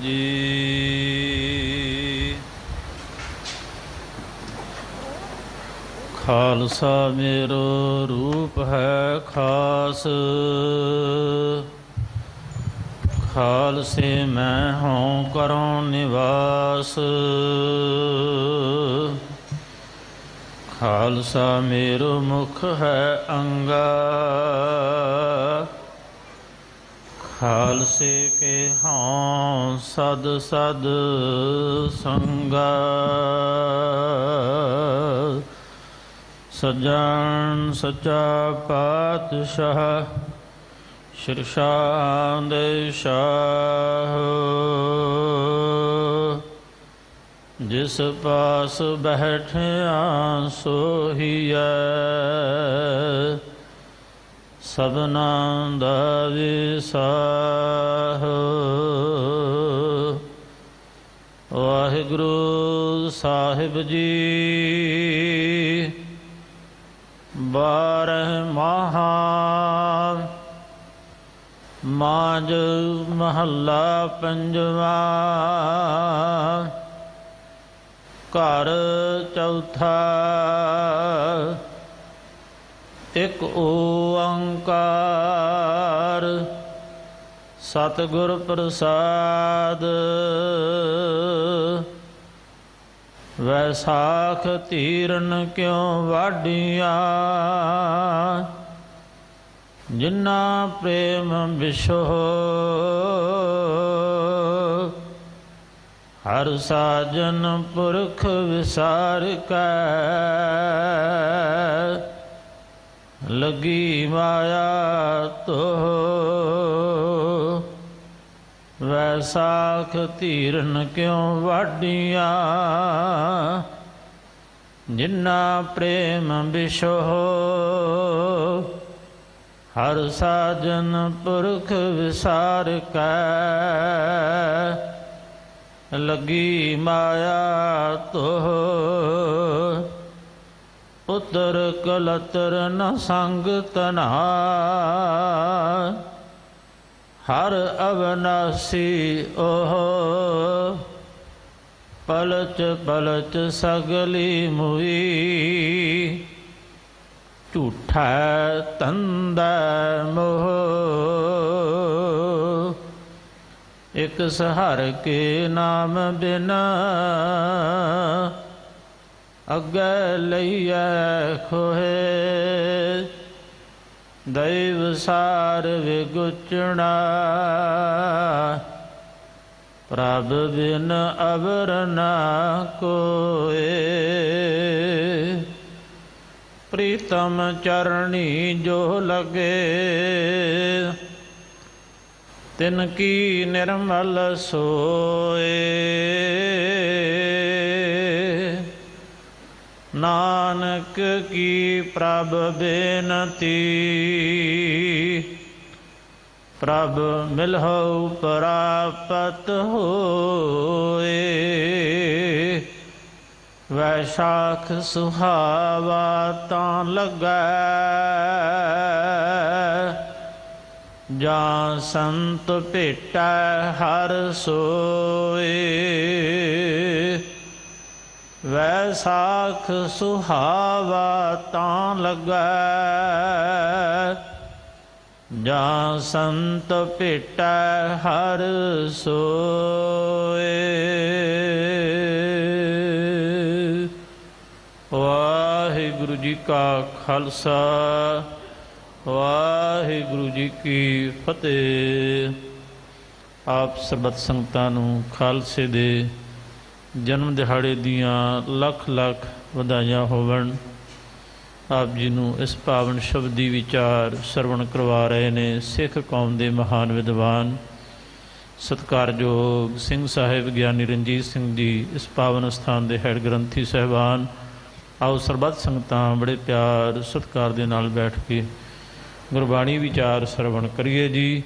ਜੀ। ਖਾਲਸਾ ਮੇਰੋ ਰੂਪ ਹੈ ਖਾਸ, ਖਾਲਸੇ ਮੈਂ ਹਉ ਕਰਉ ਨਿਵਾਸ। ਖਾਲਸਾ ਮੇਰੋ ਮੁਖ ਹੈ ਅੰਗਾ, ਖਾਲਸੇ ਕੇ ਹਉ ਸਦ ਸਦ ਸੰਗਾ। ਸੱਜਣ ਸੱਚਾ ਪਾਤਸ਼ਾਹ ਸ਼ਿਰਸ਼ਾਂ ਦੇ ਸ਼ਾਹ, ਜਿਸ ਪਾਸ ਬੈਠਿਆ ਸੋਹੀਐ, ਸਭਨਾਂ ਦਾ ਵਿਸਾਹ। ਵਾਹਿਗੁਰੂ ਸਾਹਿਬ ਜੀ ਬਾਰਹਮਾਹਾ ਮਾਝ ਮਹੱਲਾ ਪੰਜਵਾ। ਘਰ ਚੌਥਾ ਇਕ ਓੰਕਾਰ, ਸਤਿਗੁਰ ਪ੍ਰਸਾਦ। ਵੈਸਾਖ ਧੀਰਨ ਕਿਉ ਵਾਢੀਆਂ, ਜਿਨ੍ਹਾਂ ਪ੍ਰੇਮ ਬਿਸ਼ੋ ਹਰ ਸਾਜਨ ਪੁਰਖ ਵਿਸਾਰ ਕੈ। ਲੱਗੀ ਮਾਇਆ ਤੋਹ ਵੈਸਾਖ ਧੀਰਨ ਕਿਉ ਵਾਢੀਆਂ, ਜਿਨ੍ਹਾਂ ਪ੍ਰੇਮ ਬਿਸ਼ੋ ਹਰ ਸਾਜਨ ਪੁਰਖ ਵਿਸਾਰ ਕੈ। ਲੱਗੀ ਮਾਇਆ ਤੋਹ ਪੁੱਤਰ ਕਲਤਰ ਨ ਸੰਗ ਤਨਾ, ਹਰ ਅਵਨਾਸੀ ਓਹ ਪਲਚ ਪਲਚ ਸਗਲੀ ਮੁਈ। ਝੂਠਾ ਤੰਦਾ ਮੋਹ ਇਕ ਸਹਰ ਕੇ ਨਾਮ ਬਿਨਾ, ਅੱਗੇ ਲਈਐ ਖੋਹੇ ਦੈਵ ਸਾਰ ਵਿਗੁਚਣਾ। ਪ੍ਰਭ ਬਿਨ ਅਵਰ ਨਾ ਕੋਏ, ਪ੍ਰੀਤਮ ਚਰਣੀ ਜੋ ਲਗੇ। ਤਿਨ ਕੀ ਨਿਰਮਲ ਸੋਏ, ਨਾਨਕ ਕੀ ਪ੍ਰਭ ਬੇਨਤੀ। ਪ੍ਰਭ ਮਿਲਹੁ ਪ੍ਰਾਪਤ ਹੋਏ, ਵੈਸਾਖ ਸੁਹਾਵਾ ਤਾਂ ਲੱਗੈ। ਜਾਂ ਸੰਤ ਭੇਟੈ ਹਰ ਸੋਏ, ਵੈਸਾਖ ਸੁਹਾਵਾ ਤਾਂ ਲੱਗੈ। ਜਾਂ ਸੰਤ ਭੇਟੈ ਹਰ ਸੋਏ। ਵਾਹਿਗੁਰੂ ਜੀ ਕਾ ਖਾਲਸਾ, ਵਾਹਿਗੁਰੂ ਜੀ ਕੀ ਫਤਿਹ। ਆਪ ਸਰਬੱਤ ਸੰਗਤਾਂ ਨੂੰ ਖਾਲਸੇ ਦੇ ਜਨਮ ਦਿਹਾੜੇ ਦੀਆਂ ਲੱਖ ਲੱਖ ਵਧਾਈਆਂ ਹੋਵਣ। ਆਪ ਜੀ ਨੂੰ ਇਸ ਪਾਵਨ ਸ਼ਬਦੀ ਵਿਚਾਰ ਸਰਵਣ ਕਰਵਾ ਰਹੇ ਨੇ ਸਿੱਖ ਕੌਮ ਦੇ ਮਹਾਨ ਵਿਦਵਾਨ ਸਤਿਕਾਰਯੋਗ ਸਿੰਘ ਸਾਹਿਬ ਗਿਆਨੀ ਰਣਜੀਤ ਸਿੰਘ ਜੀ, ਇਸ ਪਾਵਨ ਸਥਾਨ ਦੇ ਹੈਡ ਗ੍ਰੰਥੀ ਸਾਹਿਬਾਨ। ਆਓ ਸਰਬੱਤ ਸੰਗਤਾਂ ਬੜੇ ਪਿਆਰ ਸਤਿਕਾਰ ਦੇ ਨਾਲ ਬੈਠ ਕੇ ਗੁਰਬਾਣੀ ਵਿਚਾਰ ਸਰਵਣ ਕਰੀਏ ਜੀ।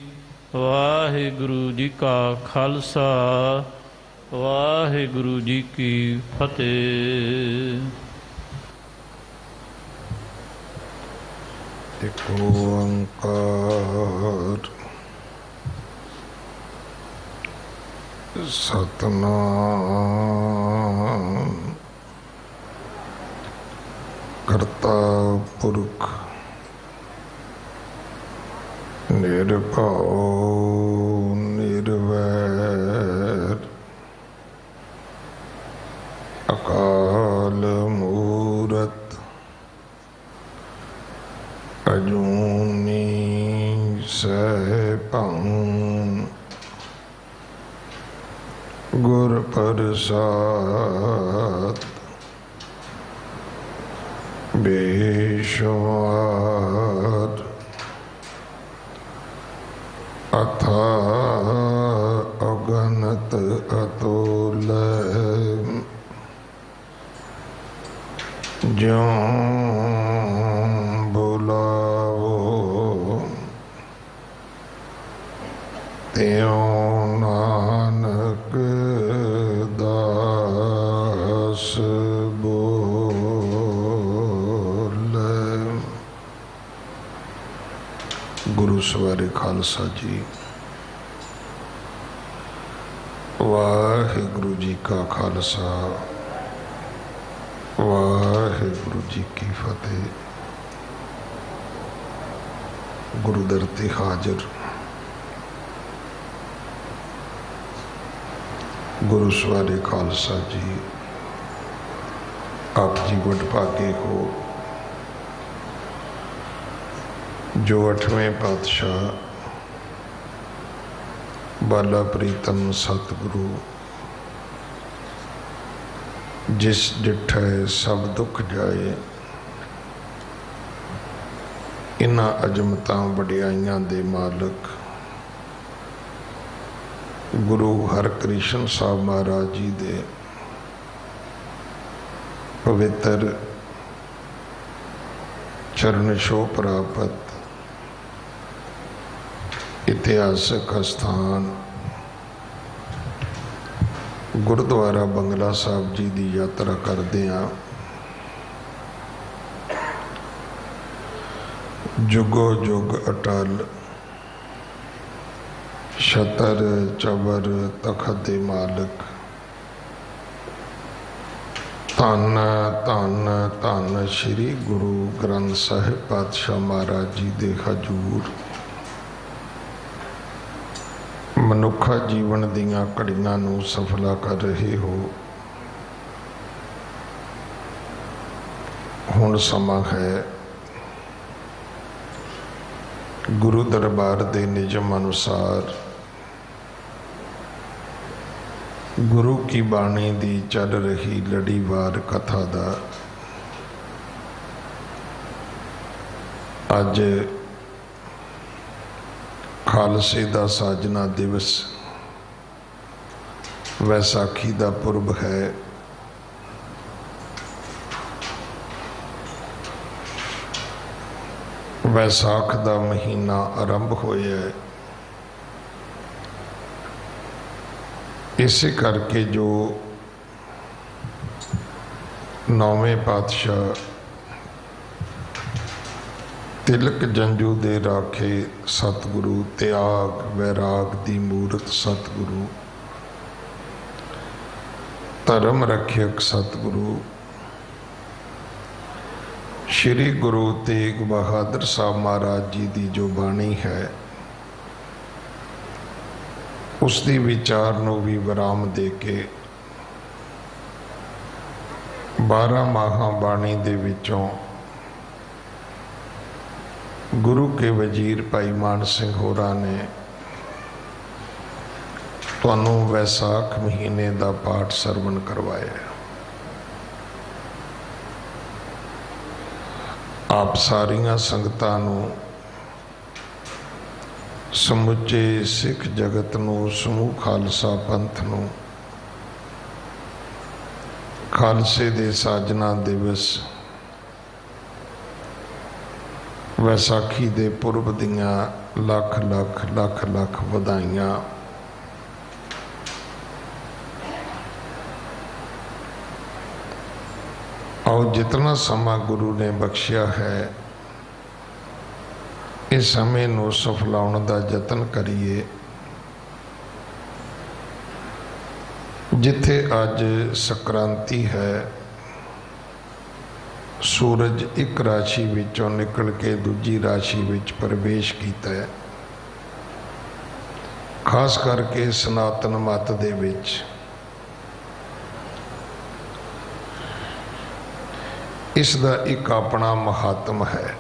ਵਾਹਿਗੁਰੂ ਜੀ ਕਾ ਖਾਲਸਾ, ਵਾਹਿਗੁਰੂ ਜੀ ਕੀ ਫਤਿਹ। ਇੱਕ ਓੰਕਾਰ सतनाम करता पुरख निर्भव निर्वैर अकाल मूरत अजूनी सहभं गुर प्रसाद बेशुमार अथा अगणत अतुल ज्यों बुलावो त्यों नानक दास बोले। गुरु सवारे खालसा जी। वाहिगुरु जी का खालसा वाहिगुरु जी की फतेह। गुरु दर ते हाजिर गुरु सवारे खालसा जी, आप जी वडभागे हो जो 8वें पातशाह बाला प्रीतम सतगुरु जिस डिठै सब दुख जाए, इन्हां अजमतां वडियाइयां दे मालक गुरु हरकृष्ण साहब महाराज जी दे पवित्र चरण छोह प्राप्त इतिहासक स्थान गुरुद्वारा बंगला साहब जी की यात्रा करते हैं। जुगो जुग अटल छतर चबर तखत दे मालिक धन धन धन श्री गुरु ग्रंथ साहिब पातशाह महाराज जी दे हजूर मनुखा जीवन दियां घड़ियां नूं सफला कर रहे हो। हुण समा है गुरु दरबार दे निजम अनुसार गुरु की बाणी दी चल रही लड़ीवार कथा दा अज खालसे दा साजना दिवस वैसाखी दा पुरब है। वैसाख दा महीना आरंभ होया है। इसे करके जो 9वें पातशाह तिलक जंजू दे राखे सतगुरु त्याग वैराग दी मूरत सतगुरु धर्म रक्षक सतगुरु श्री गुरु तेग बहादुर साहब महाराज जी की जो बाणी है उसकी विचार नूं भी विराम दे के 12 माह बाणी दे विचों गुरु के वजीर भाई मान सिंह होरां ने तुहानूं वैसाख महीने का पाठ सरवण करवाया। आप सारियां संगतां नूं समुचे सिख जगत नूं समूह खालसा पंथ नूं खालसे दे साजना दिवस वैसाखी दे पुरब दियां लख लख लख लख वधाइयां। और जितना समा गुरु ने बख्शिया है इस समय नूं सफलाउण दा जतन करिए। जिथे अज संक्रांति है, सूरज एक राशि विचों निकल के दूजी राशि विच प्रवेश कीता है। खास करके सनातन मत दे विच इसदा एक अपना महात्म है।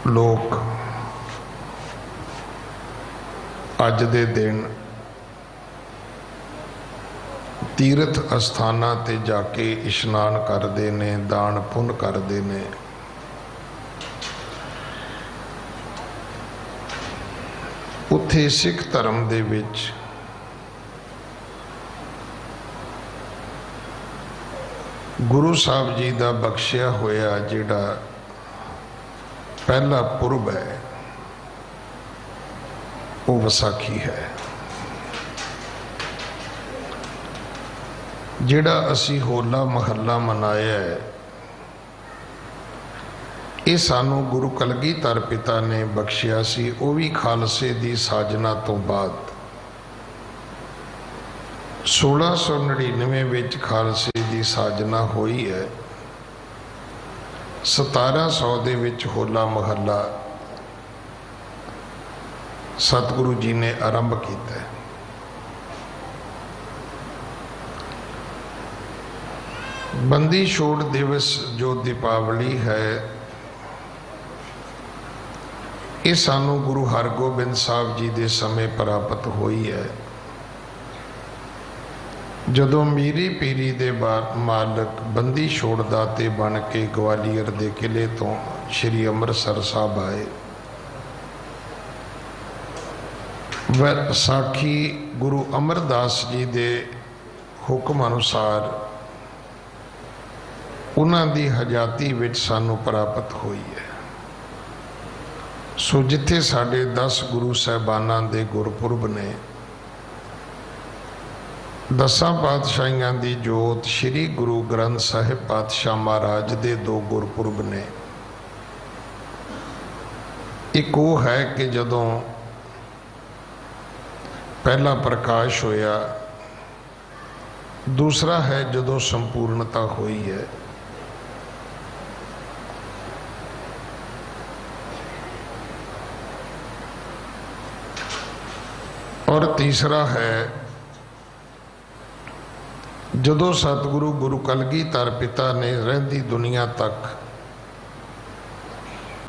लोग अज दे दिन तीर्थ अस्थानां ते जाके इशनान करते ने, दान पुण्य करते ने। उत्थे सिख धर्म दे विच गुरु साहब जी का बख्शिया होया जिहड़ा पहला पुरब है वो विसाखी है। जिहड़ा असी होला महला मनाया है, ये सानू गुरु कलगीधर पिता ने बख्शिया सी। वो भी खालसे की साजना तो बाद 1699 विच खालसे की साजना हुई है। 1700 दे विच होला महला सतगुरु जी ने आरंभ किया। बंदी छोड़ दिवस जो दीपावली है, ये सानू गुरु हरगोबिंद साहब जी के समय प्राप्त हुई है। जदों मीरी पीरी दे मालक बंदी छोड़ दाते बन के ग्वालियर के किले तो श्री अमृतसर साहब आए। विसाखी गुरु अमरदास जी के हुक्म अनुसार उन्हां दी हजाती विच सानू प्राप्त हुई है। सो जिथे साढ़े 10 गुरु साहबानां दे गुरपुरब ने, 10 पातशाहियां दी जोत श्री गुरु ग्रंथ साहिब पातशाह महाराज दे 2 गुरपुरब ने। एक वो है कि जदों पहला प्रकाश होया, दूसरा है जदों संपूर्णता हुई है। और तीसरा है जदों सतगुरु गुरु कलगीधर पिता ने रहंदी दुनिया तक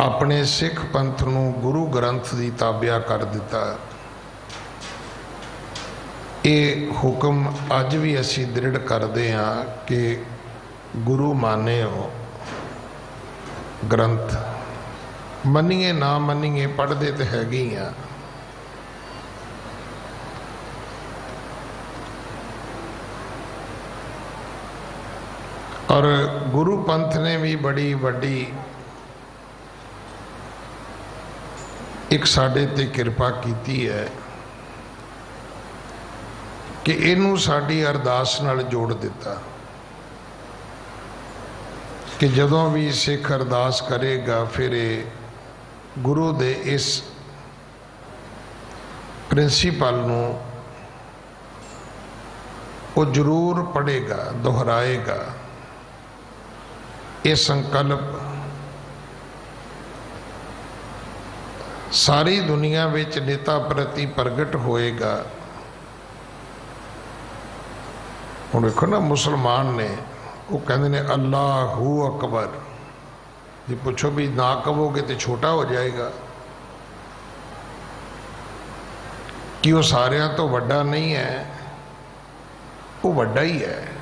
अपने सिख पंथ नूं गुरु ग्रंथ की ताबिया कर दिता। ये हुक्म अज भी असी दृढ़ करते हाँ कि गुरु माने हो ग्रंथ, मनीए ना मनीए पढ़ते तो हैगे ही हाँ। और गुरु पंथ ने भी बड़ी वड्डी एक साडे ते कृपा की है कि इनू साडी अरदास नाल जोड़ दिता कि जदों भी सिख अरदास करेगा फिर गुरु दे इस प्रिंसीपल नू वो जरूर पढ़ेगा, दोहराएगा। ये संकल्प सारी दुनिया विच नेता प्रति प्रगट होएगा। हुण देखो ना, मुसलमान ने वो कहते ने अल्लाहू अकबर, जे पूछो भी ना कहोगे तो छोटा हो जाएगा कि वो सारियां तो वड्डा नहीं है, वो वड्डा ही है।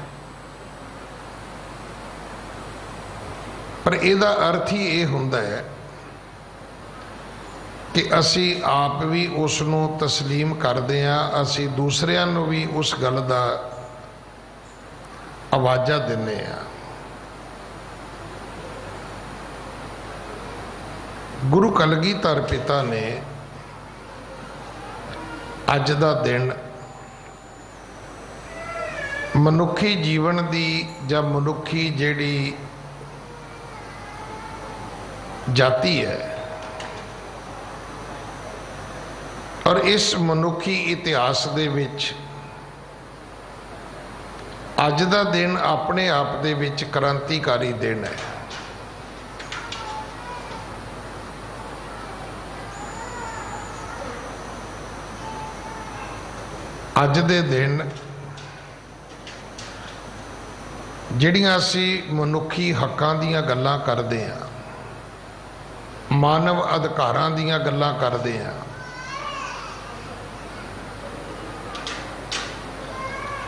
पर इहदा अर्थ ही ये हुंदा है कि असी आप भी उसनू तस्लीम करते हैं, असी दूसरियां नू भी उस गल दा आवाज़ा दिने आ। गुरु कलगीधर पिता ने अज दा दिन मनुखी जीवन दी या मनुखी जिहड़ी जाति है और इस मनुखी इतिहास दे विच अज दा दिन अपने आप दे विच क्रांतिकारी दिन है। अज दे दिन जिहड़ियां असी मनुखी हक्कां दीयां गल्लां करदे हां, मानव अधिकारां दीयां गल्लां करदे हां,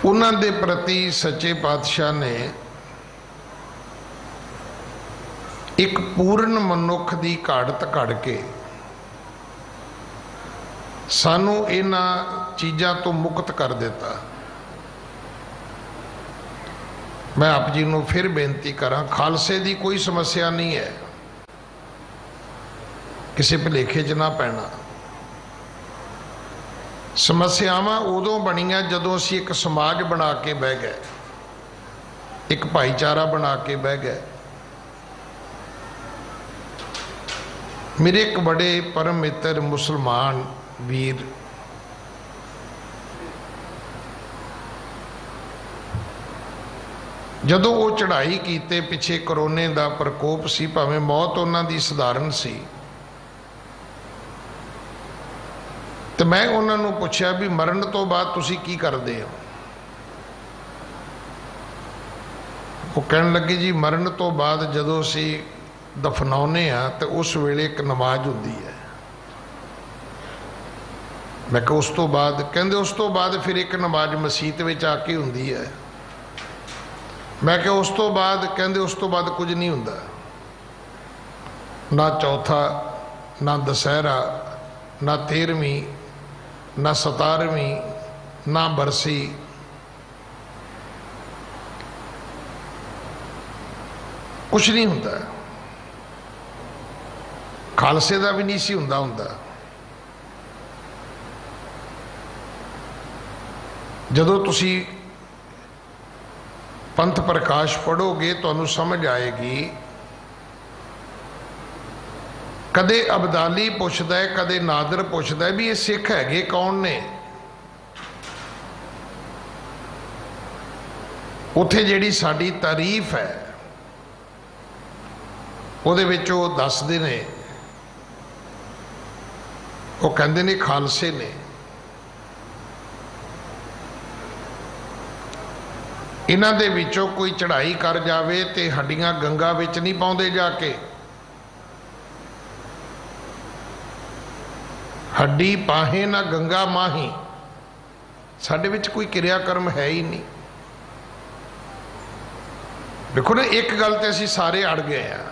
उन्हां दे प्रति सच्चे पातशाह ने एक पूर्ण मनुख की घाड़त घड़ के सानू इन्हां चीज़ां तो मुक्त कर दिता। मैं आप जी को फिर बेनती करा, खालसे की कोई समस्या नहीं है, किसी भुलेखे च ना पैना। समस्यावां उदों बनियां जदों असीं एक समाज बना के बह गए, एक भाईचारा बना के बह गए। मेरे एक बड़े परम मित्र मुसलमान वीर जदों वो चढ़ाई कीते, पिछे करोने का प्रकोप सी, भावें मौत उन्हां दी सधारण सी, तो मैं उन्होंने पूछा भी मरण तो बाद तुसी की करते हो? वो कहन लगे जी मरण तो बाद जदों असी दफनाने तो उस वेले एक नमाज होती है। मैं कहा उस तो बाद? कहते उस तो बाद फिर एक नमाज मसीत में आके होंदी है। मैं कहा उस तो बाद? कहते उस तो बाद कुछ नहीं होंदा, ना चौथा, ना दशहरा, ना 13वीं, ना 17वीं, ना बरसी। कुछ नहीं होंदा। खालसे का भी नहीं सी होंदा। जदों तुसी पंथ प्रकाश पढ़ोगे तो समझ आएगी। कदे अबदाली पुछदा है, कदे नादर पुछदा है भी ये सिख हैगे कौन ने। उथे जिहड़ी साडी तारीफ है उहदे विच वो दसदे ने, वो कहंदे ने खालसे ने। इन्हां दे विचों कोई चढ़ाई कर जावे ते हड्डियां गंगा विच नहीं पाउंदे जाके। हड्डी पाहे ना गंगा माही, साडे विच कोई क्रियाक्रम है ही नहीं। देखो ना, एक गल ते असीं सारे अड़ गए हैं।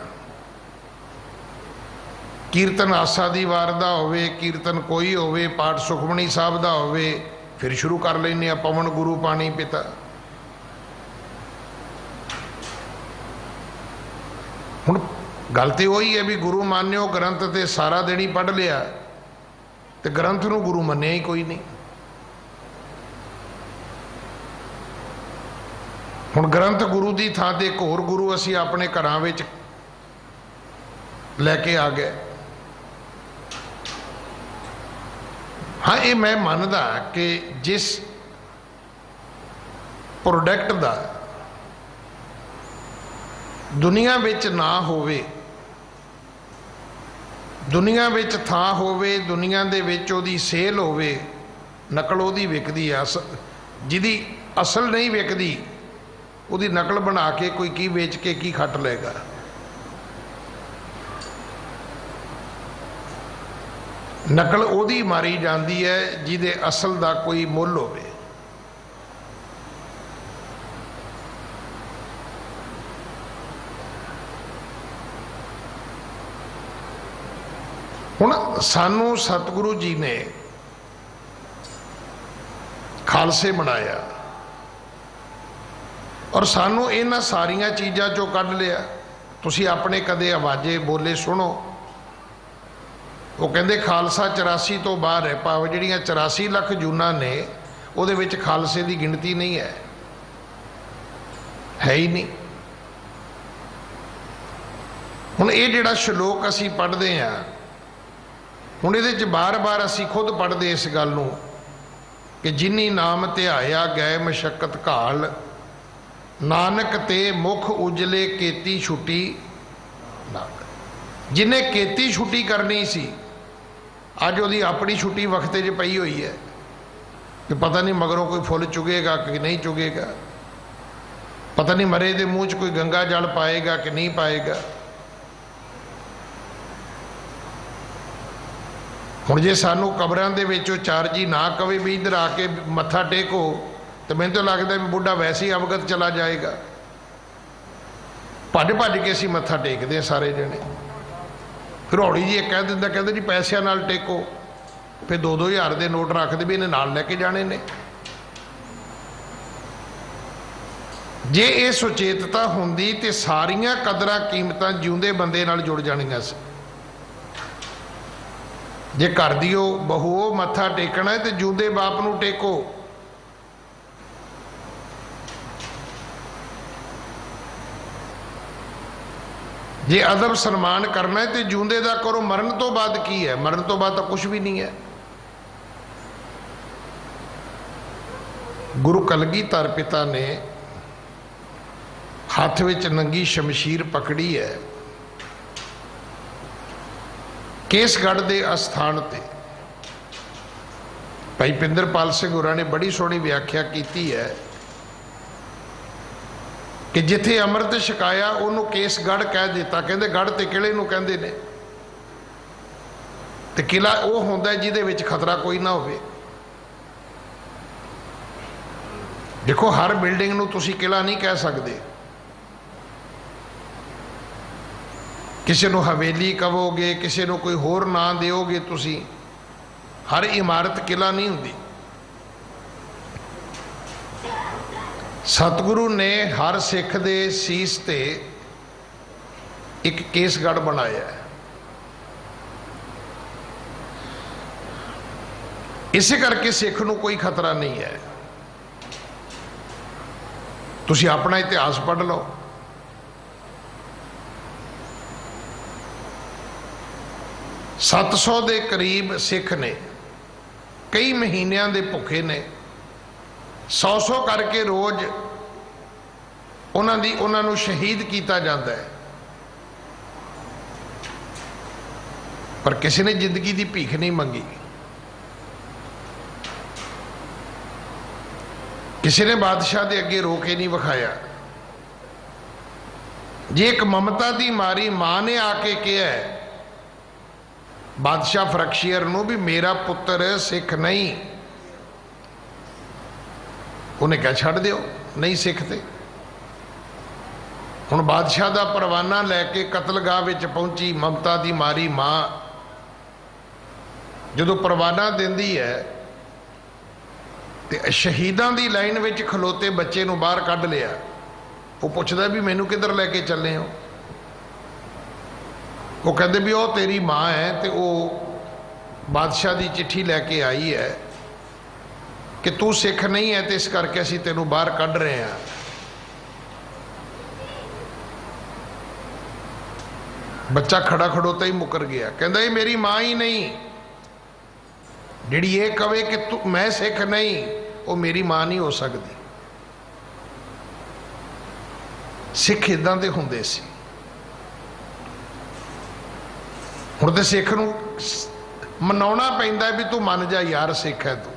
कीर्तन आसा दी वार दा होवे, कीर्तन कोई होवे, पाठ सुखमनी साहब दा होवे, फिर शुरू कर लैने आ पवन गुरु पानी पिता। हुण गल ते वही है भी गुरु मान्यो ग्रंथ ते सारा दिन ही पढ़ लिया तो ग्रंथ नूं गुरु मन्निया ही कोई नहीं। हुण ग्रंथ गुरु की थां ते एक होर गुरु असीं अपने घरां विच लैके आ गए। हाँ, ये मैं मानदा कि जिस प्रोडक्ट का दुनिया विच ना होवे, दुनिया विच थां होवे, दुनिया दे विच ओदी सेल होवे, नकल ओदी विकदी है। जिहदी असल नहीं विकदी ओदी नकल बना के कोई की बेच के की खट लेगा। नकल ओदी मारी जाती है जिहदे असल का कोई मुल होवे। हुण सानू सतगुरु जी ने खालसे बनाया और सानू इन्हां सारियां चीज़ां चों कढ लिया। तुसीं अपने कदे आवाजे बोले सुनो, वो कहते खालसा 84 तो बाहर है, भाव जिहड़ियां 84 लाख जूना ने उहदे विच खालसे की गिनती नहीं है ही नहीं। हुण ये जिहड़ा श्लोक असीं पढ़दे हां, हुण इहदे च बार बार असीं खुद पढ़दे इस गल नूं कि जिनी नाम ध्याया गए मशक्कत घाल, नानक ते मुख उजले केती छुट्टी नाल। जिन्हें केती छुट्टी करनी सी अज उहदी अपनी छुट्टी वक्ते च पई हुई है कि पता नहीं मगरों कोई फुल चुगेगा कि नहीं चुगेगा, पता नहीं मरे दे मूँह च कोई गंगा जल पाएगा कि नहीं पाएगा। हुण जे सानू कबरां दे विचों चार जी ना कवे भी इधर आके मत्था टेको तो मैनूं तो लगता भी बुढ़ा वैसे ही अवगत चला जाएगा। भज भज के असीं मत्था टेकदे सारे जने। फिर हौली जी कह दिंदा, कहते जी पैसों नाल टेको, फिर 2-2 हज़ार के नोट रखते भी इन्हें नाल लैके जाने ने। जे ये सुचेतता हुंदी ते सारियां कदरां कीमतां जिउंदे बंदे नाल जुड़ जाणियां सी। जे घर दी बहू मत्था टेकना है तो जिउंदे बाप नूं टेको। जे अदब सन्मान करना है तो जिउंदे दा करो। मरण तो बाद की है? मरण तो बाद तो कुछ भी नहीं है। गुरु कलगीधर पिता ने हाथ विच नंगी शमशीर पकड़ी है, केसगढ़ के अस्थान ते भाई पिंदरपाल सिंह होरां ने बड़ी सोहनी व्याख्या की है कि जिथे अमृत छकाया उन्होंने केसगढ़ कह दिता। कहते गढ़ ते किले नूं कहंदे ने, ते किला वो होंदा है जिहदे विच खतरा कोई ना होवे। देखो हर बिल्डिंग नूं तुसीं किला नहीं कह सकते, किसी को हवेली कहोगे, किसी को कोई होर ना दोगे तुसी। हर इमारत किला नहीं होंदी। सतगुरु ने हर सिख दे सीस ते एक केसगढ़ बनाया है। इसे करके सिख नूं कोई खतरा नहीं है। तुसी अपना इतिहास पढ़ लो। 700 के करीब सिख ने, कई महीनों के भुखे ने, 100 करके रोज उन्होंने शहीद किया जाता है। पर किसी ने जिंदगी की भीख नहीं मंगी, किसी ने बादशाह के अगे रो के नहीं विखाया। जे एक ममता की मारी मां ने आके कहा है बादशाह फरक्शियर नूं भी मेरा पुत्र सिख नहीं, उन्हें क्या छड़ दियो, नहीं सिख ते। हुण बादशाह का परवाना लैके कतलगाह विच पहुंची ममता की मारी मां। जदों परवाना दिंदी है तो शहीदां की लाइन विच खलोते बच्चे नूं बाहर कढ लिया। वो पुछदा भी मैनू किधर लैके चले हो? वो कहते भी वो तेरी माँ है, तो वो बादशाह की चिट्ठी लैके आई है कि तू सिख नहीं है, तो इस करके असीं तेनू बाहर कढ़ रहे हैं। बच्चा खड़ा खड़ोता ही मुकर गया, कहता ये मेरी माँ ही नहीं। जिहड़ी ये कहे कि तू मैं सिख नहीं, वो मेरी माँ नहीं हो सकती। सिख इदां दे हुंदे सी। हुण ते सिख नूं मनाउणा पैंदा भी तू मन जा यार सिख है तू।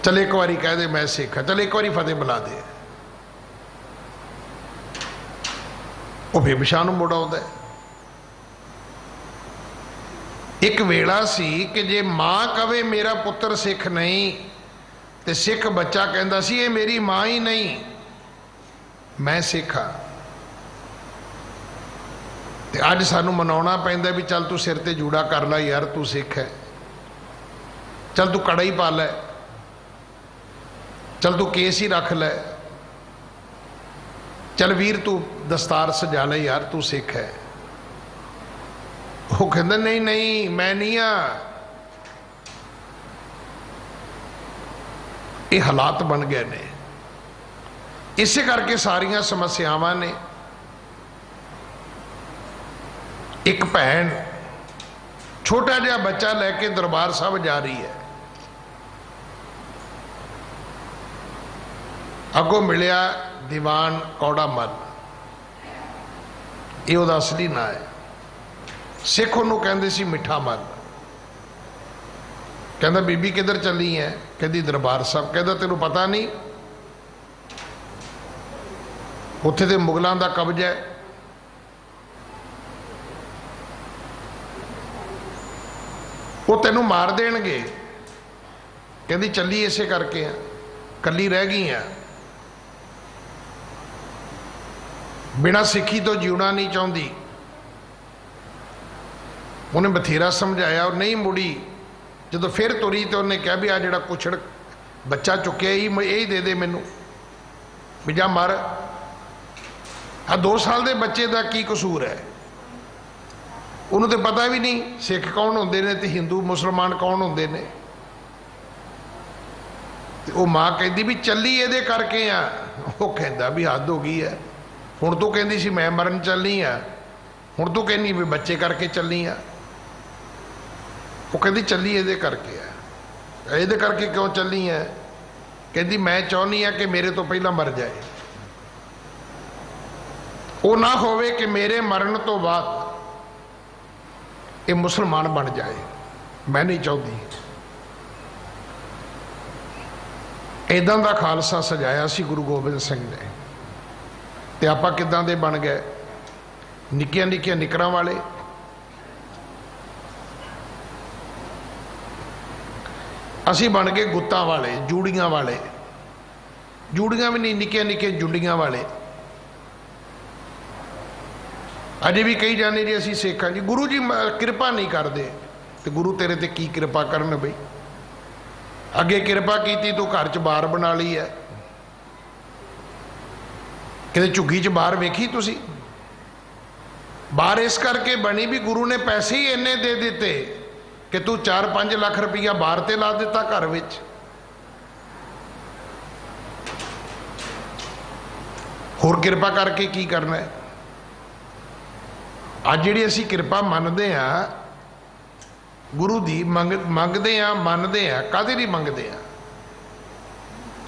चल एक बारी कह दे मैं सिख है, चल एक बारी फतेह बुला दे, वो फिर पिछां नूं मुड़ आउंदा है। एक वेला सी कि जे मां कवे मेरा पुत्र सिख नहीं, तो सिख बच्चा कहता सी ये मेरी मां ही नहीं, मैं सिख हाँ। अज सानू मनाउणा पैंदा भी चल तू सिर ते जूड़ा कर ला यार तू सिख है, चल तू कड़ा ही पा लै, चल तू केस ही रख लै, चल वीर तू दस्तार सजा ले यार तू सिख है। वो कहंदा नहीं नहीं मैं नहीं हाँ। ये हालात बन गए ने। इसे करके सारियां समस्यावां ने। एक भैन छोटा जिहा बच्चा लैके दरबार साहब जा रही है। अगों मिलिया दीवान कौड़ा मल, ये उहदा असली ना है। सिख उन्होंने कहते सी मिठा मल। कहता बीबी किधर चली है? कहती दरबार साहब। कहता तेनों पता नहीं उत्थे ते मुगलों का कब्जा है। वो तेनों मार देणगे। कहती चली इसे करके आ, कली रह गई है, बिना सिखी तो जीना नहीं चाहती। उन्हें बथेरा समझाया और नहीं मुड़ी। जो फिर तुरी तो उन्हें कहा भी आ जड़ा कुछड़ बच्चा चुकया यही दे दे मैनू, भी जा मर। आ 2 साल के बच्चे का की कसूर है? उन्होंने तो पता भी नहीं सिख कौन होंदे ने ते हिंदू मुसलमान कौन होंदे ने। वो माँ कहती भी चली ये करके आ। वो कहता भी हद हो गई है, हुण तू कहती सी मैं मरन चली हाँ, हुण तू कहनी भी बच्चे करके चली हाँ। वो कहती चली ये करके है। ये करके क्यों चली है? कहती मैं चाहनी हाँ कि मेरे तो पहला मर जाए, वो ना होवे कि मेरे मरण तो बाद ये मुसलमान बन जाए, मैं नहीं चाहती। इदां दा खालसा सजाया सी गुरु गोबिंद सिंह ने। ते आपां किदां दे बन गए? निक्कियां निक्कियां निकरां वाले। असी बन गए गुत्तां वाले, जूड़ियां वाले। जूड़ियां भी नहीं, निक्कियां निक्कियां जुंडियां वाले। अजे भी कही जाने जी असी सिख हाँ जी, गुरु जी कृपा नहीं करते। तो गुरु तेरे ते की कृपा करन बई? अगे कृपा की तू घर च बार बना ली है, किते झुग्गी च बार वेखी तुसी? बार इस करके बनी भी गुरु ने पैसे ही इन्ने दे दिते कि तू 4-5 लाख रुपया बार ते ला दिता घर विच। होर कृपा करके की करना है? अज जी असी कृपा मनते हाँ गुरु की, मंगते हाँ मनते हाँ, काहदे लई मंगते हाँ?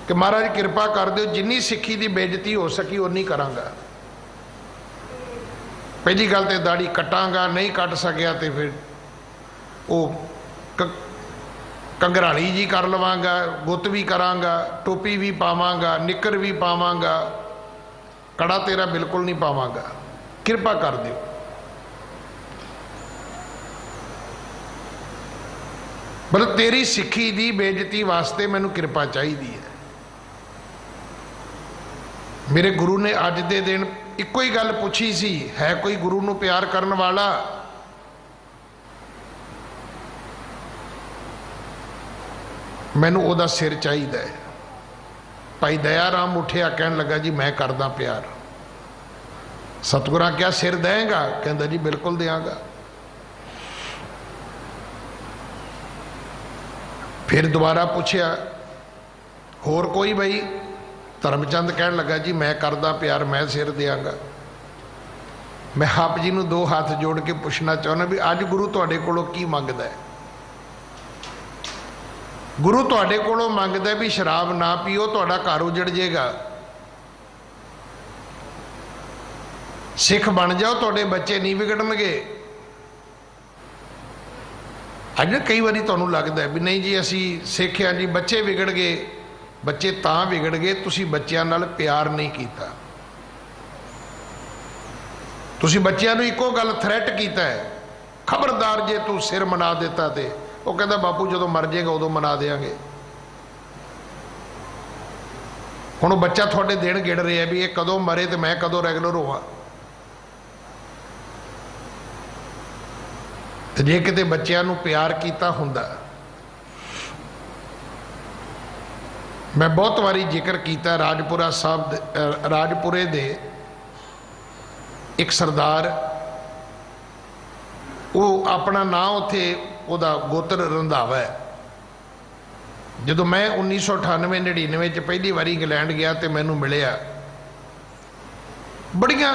कि महाराज कृपा कर दो, जिन्नी सिक्खी की बेइज्जती हो सकी उन्नी करांगा। पहली गल तो दाड़ी कटांगा, नहीं कट सकिया तो फिर वो कंघराली जी कर लवांगा, गुत्त भी करांगा, टोपी भी पावांगा, निकर भी पावांगा, कड़ा तेरा बिल्कुल नहीं पावांगा। कृपा कर दो। मतलब तेरी सिक्खी की बेइज्जती वास्ते मैनू कृपा चाहिए है। मेरे गुरु ने अज दे दिन इको ही गल पूछी सी, है कोई गुरु नू प्यार करन वाला? मैनू ओदा सिर चाहिए है। भाई दया राम उठिया कहन लगा जी मैं करदा प्यार। सतगुरां क्या सिर देगा? कहंदा जी बिल्कुल देंगा। फिर दोबारा पूछया होर कोई? बई धर्मचंद कहन लगा जी मैं करदा प्यार, मैं सिर देंगा। मैं आप जी नू 2 हाथ जोड़ के पूछना चाहना भी अज गुरु तुहाडे कोलों की मंगदा है? गुरु तुहाडे कोलों मंगदा भी शराब ना पीओ, तुहाडा घर उजड़ जाएगा। सिख बन जाओ, तुहाडे बच्चे नहीं बिगड़नगे। अज कई बारी तुहानूं लगदा है भी नहीं जी असी सिख हाँ जी, बच्चे बिगड़ गए। बच्चे तां बिगड़ गए तुसी बच्चों नाल प्यार नहीं किया। तुसी बच्चों नूं इको गल थ्रैट किया है, खबरदार जे तू सिर मना दिता तो वो कहता बापू जो मर जाएगा उदों मना देंगे। हुण बच्चा थोड़े दिन गिड़ रहा है भी ये कदों मरे तो मैं कदों रेगुलर होवां। जे किते बच्चों नूं प्यार किया हुंदा, मैं बहुत बारी जिक्र किया राजपुरा साहब, राजपुरे दे एक सरदार, वो अपना नाम उत्थे उहदा गोत्र रंधावा है। जो मैं 1998-99 पहली बारी इंग्लैंड गया तो मैनू मिलिया, बड़ियां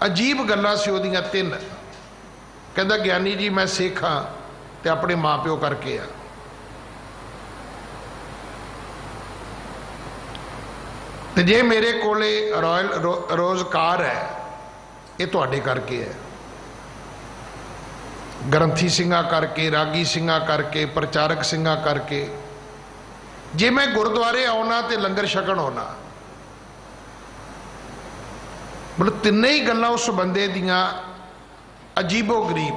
अजीब गल्लां सी उहदियां 3। कहता ज्ञानी जी मैं सिख हाँ ते अपने माँ प्यो करके आ। ते जे मेरे कोले रॉयल रोजगार है ये तुहाडे करके है, ग्रंथी सिंघा करके, रागी सिंघा करके, प्रचारक सिंघा करके। जे मैं गुरुद्वारे आना तो लंगर छकण आना, मतलब तिन्ने ही गल्लां उस बंदे दियां अजीबो गरीब।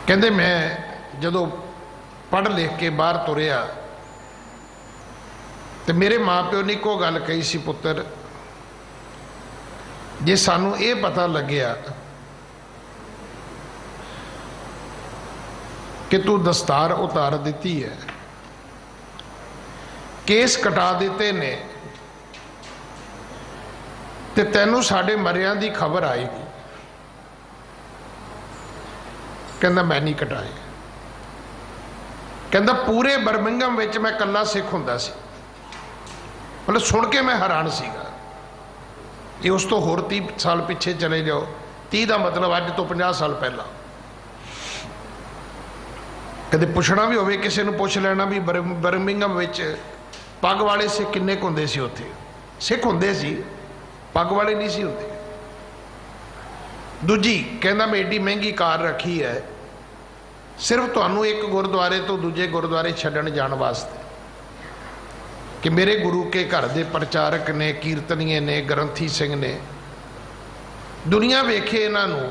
कहते मैं जदों पढ़ लिख के बाहर तुरिया तो मेरे माँ प्यो ने इको गल कही सी, पुत्र जे सानू ये पता लग्या कि तू दस्तार उतार दी है, केस कटा दिते ने, ते तैनू साडे मरियां दी खबर आएगी। कहंदा मैं नहीं कटाए। कहंदा पूरे बर्मिंघम विच मैं कल्ला सिख हुंदा सी। मतलब सुन के मैं हैरान सीगा। ये उस तो होर 30 साल पिछे चले जाओ, 30 का मतलब अज तो 50 साल पहला। कदे पुछना भी होवे किसी नूं पुछ लेना भी बर्मिंघम विच पग वाले सिख किन्ने क हुंदे सी। उत्थे सिख हुंदे सी, पग वाले नहीं सी हुंदे। दूजी कहंदा मैं एडी महंगी कार रखी है सिर्फ तुहानूं एक गुरुद्वारे तो दूजे गुरुद्वारे छड्डण जाण वास्ते, कि मेरे गुरु के घर दे प्रचारक ने, कीर्तनीय ने, ग्रंथी सिंह ने। दुनिया वेखे इन्हां नूं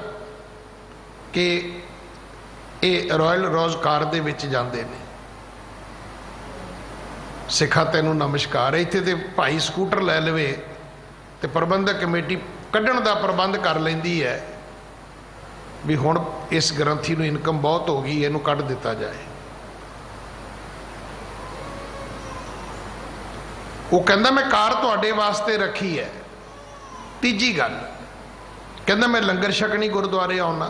कि ये रॉयल रोज कार दे विच जांदे ने। सिखा तैनूं नमस्कार है। इत्थे ते भाई स्कूटर लै लवे ते प्रबंधक कमेटी कढ़ण दा प्रबंध कर लैंदी है भी हुण इस ग्रंथी नूं इनकम बहुत हो गई, इहनूं कढ़ दिता जाए। वो कहंदा मैं कार तुहाडे वास्ते रखी है। तीजी गल कहंदा मैं लंगर छकणी गुरुद्वारे आउणा।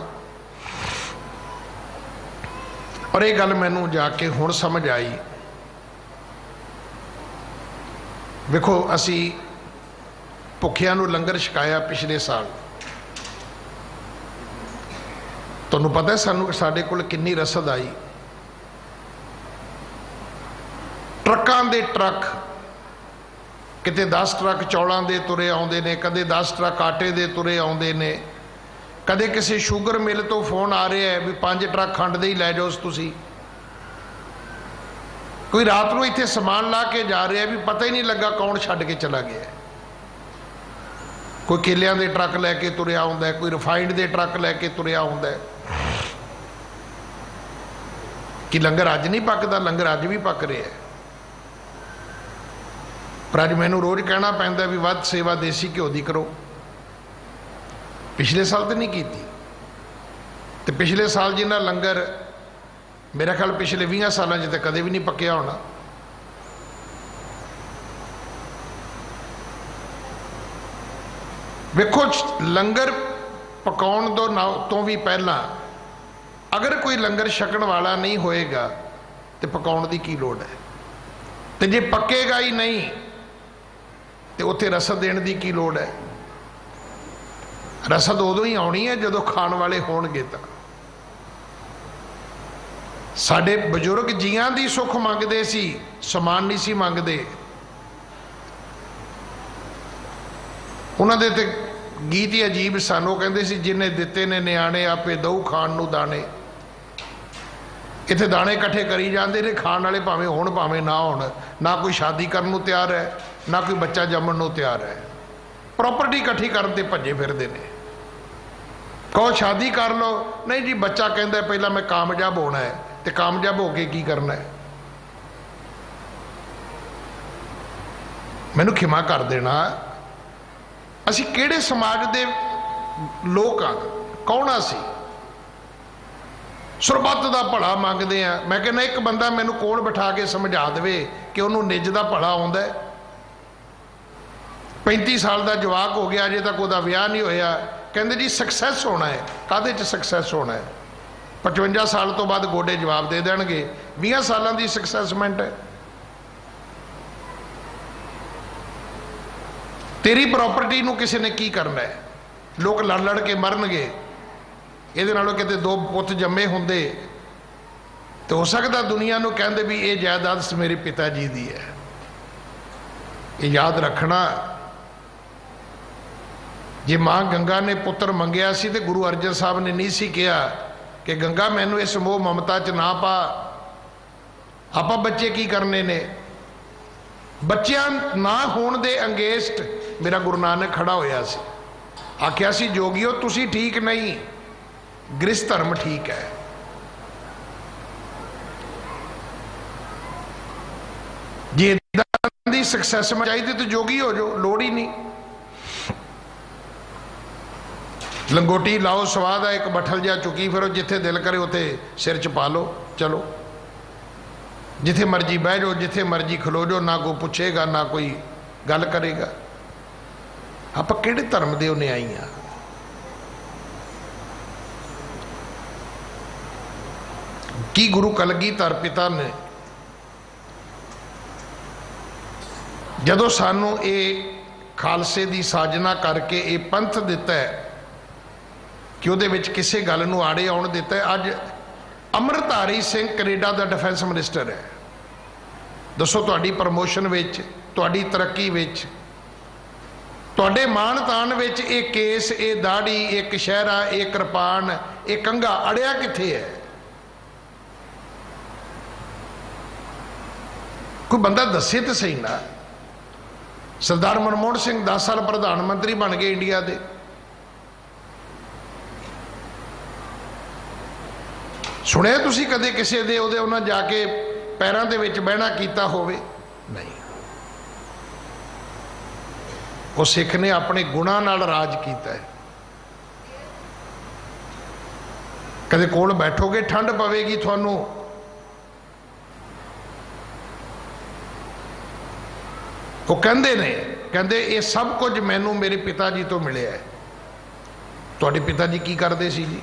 और ये गल मैनूं जाके हुण समझ आई। वेखो असी भुखियां नूं लंगर छकाया पिछले साल, तुहानूं पता है सानूं साडे कोल किन्नी रसद आई। ट्रकां दे ट्रक, किते 10 ट्रक चौलों दे तुरे आउंदे ने, कदे 10 ट्रक आटे दे तुरे आउंदे ने, कदे किसी शुगर मिल तो फोन आ रहा है भी 5 ट्रक खंड दे ही लै जाओ तुसी। कोई रात को इत्थे समान ला के जा रहा है भी पता ही नहीं लगा कौन छड्ड के चला गया। कोई केलियां दे ट्रक लैके तुरिया आउंदा है, कोई रिफाइंड दे ट्रक लैके तुरिया आउंदा है। कि लंगर अज नहीं पकदा, लंगर अज भी पक रहा है। पर अज मैनू रोज़ कहना पैंदा भी वध सेवा देसी घ्यो दी करो। पिछले साल तो नहीं की, तो पिछले साल जिन्ना लंगर मेरा ख्याल पिछले 20 सालों तो कदे भी नहीं पक्या होना। वेखो लंगर पकाउण तो भी पहला अगर कोई लंगर छकण वाला नहीं होएगा तो पकाउण की की लोड़ है। तो जे पकेगा ही नहीं तो उत्थे रसद देने की की लोड़ है। रसद उदों ही आनी है जदों खाण वाले होणगे। तो साडे बजुर्ग जियां दी सुख मंगदे सी, समान नहीं सी मंगदे। उन्हां दे ते गीत ही अजीब सन। वो कहंदे सी जिन्हें दिते ने नियाणे आपे दऊ खाण नूं दाणे। इत्थे दाणे इकट्ठे करी जाते ने, खाण वाले भावें होण भावें ना होण। ना कोई शादी करन नूं तैयार है, ना कोई बच्चा जम्मण नूं तैयार है। प्रॉपर्टी इकट्ठी करन ते भज्जे फिरदे ने। कहो शादी कर लो, नहीं जी बच्चा कहंदा पहला मैं कामयाब होना है, तो कामयाब होके की करना है। मैनू खिमा कर देना, असी किहड़े समाज दे लोग हाँ, कौन असी सरबत का भला मंगते हैं। मैं कहना एक बंदा मैनू कोल बिठा के समझा दे कि उन्होंने निज का भला आउंदा है। 35 साल का जवाक हो गया, अजे तक वह विआह नहीं होया। कहते जी सक्सैस होना है, काहदे च सक्सैस होना है? 55 साल तो बाद गोडे जवाब दे देंगे। 20 सालों की सक्सैसमेंट है। तेरी प्रॉपर्टी नूं किसी ने की करना है? लोग लड़ लड़ के मरनगे, ਇਹਦੇ ਨਾਲੋਂ ਕਿਤੇ दो पुत जम्मे ਹੁੰਦੇ तो हो सकता दुनिया नूं कहंदे भी ये जायदाद मेरे पिता जी दी है। ये याद रखना, जे माँ गंगा ने पुत्र मंगया सी ते गुरु अर्जन साहब ने नहीं सी कहा कि गंगा मैनू इस मोह ममता च ना पा, आपां बच्चे की करने ने। बच्चियां ना होण दे अंगेस्ट मेरा गुरु नानक खड़ा होया सी, आख्या सी जोगियो तुसी ठीक नहीं, गृहस्थ धर्म ठीक है। जे इदां दी सक्सैस में चाहिए तो जोगी हो जाओ, लोड़ ही नहीं। लंगोटी लाओ स्वाद है, एक बठल जा चुकी फिरो, जिथे दिल करे उथे सिर च पा लो, चलो जिथे मर्जी बह जाओ, जिथे मर्जी खलो जाओ, ना कोई पुछेगा ना कोई गल करेगा। आप किहड़े धर्म दे न्यायी आ? की गुरु कलगीधर पिता ने जदों सानू ये खालसे की साजना करके ये पंथ दिता है कि उहदे विच किसी गल नूं आड़े आउण दिता है। अज अमृतधारी सिंह कनेडा का डिफेंस मिनिस्टर है। दसो तुहाडी प्रमोशन विच, तुहाडी तरक्की विच, तुहाडे मान तान विच ये केस, ये दाड़ी, ये कशहरा, ये कृपान, ये कंघा अड़िया कित्थे है? कोई बंदा दसे तो सही ना। सरदार मनमोहन सिंह 10 साल प्रधानमंत्री बन गए इंडिया के, सुनिया तुसी कदे किसी दे उहदे उन्हां जाके पैरां दे विच बहना कीता होवे? नहीं। वो सिख ने अपने गुणां नाल राज कीता है। कदे कोल बैठोगे ठंड पवेगी तुहानूं, वो कहते ने, कहते ये सब कुछ मैनू मेरे पिता जी तो मिले है। तुहाडे पिता जी की करते सी जी?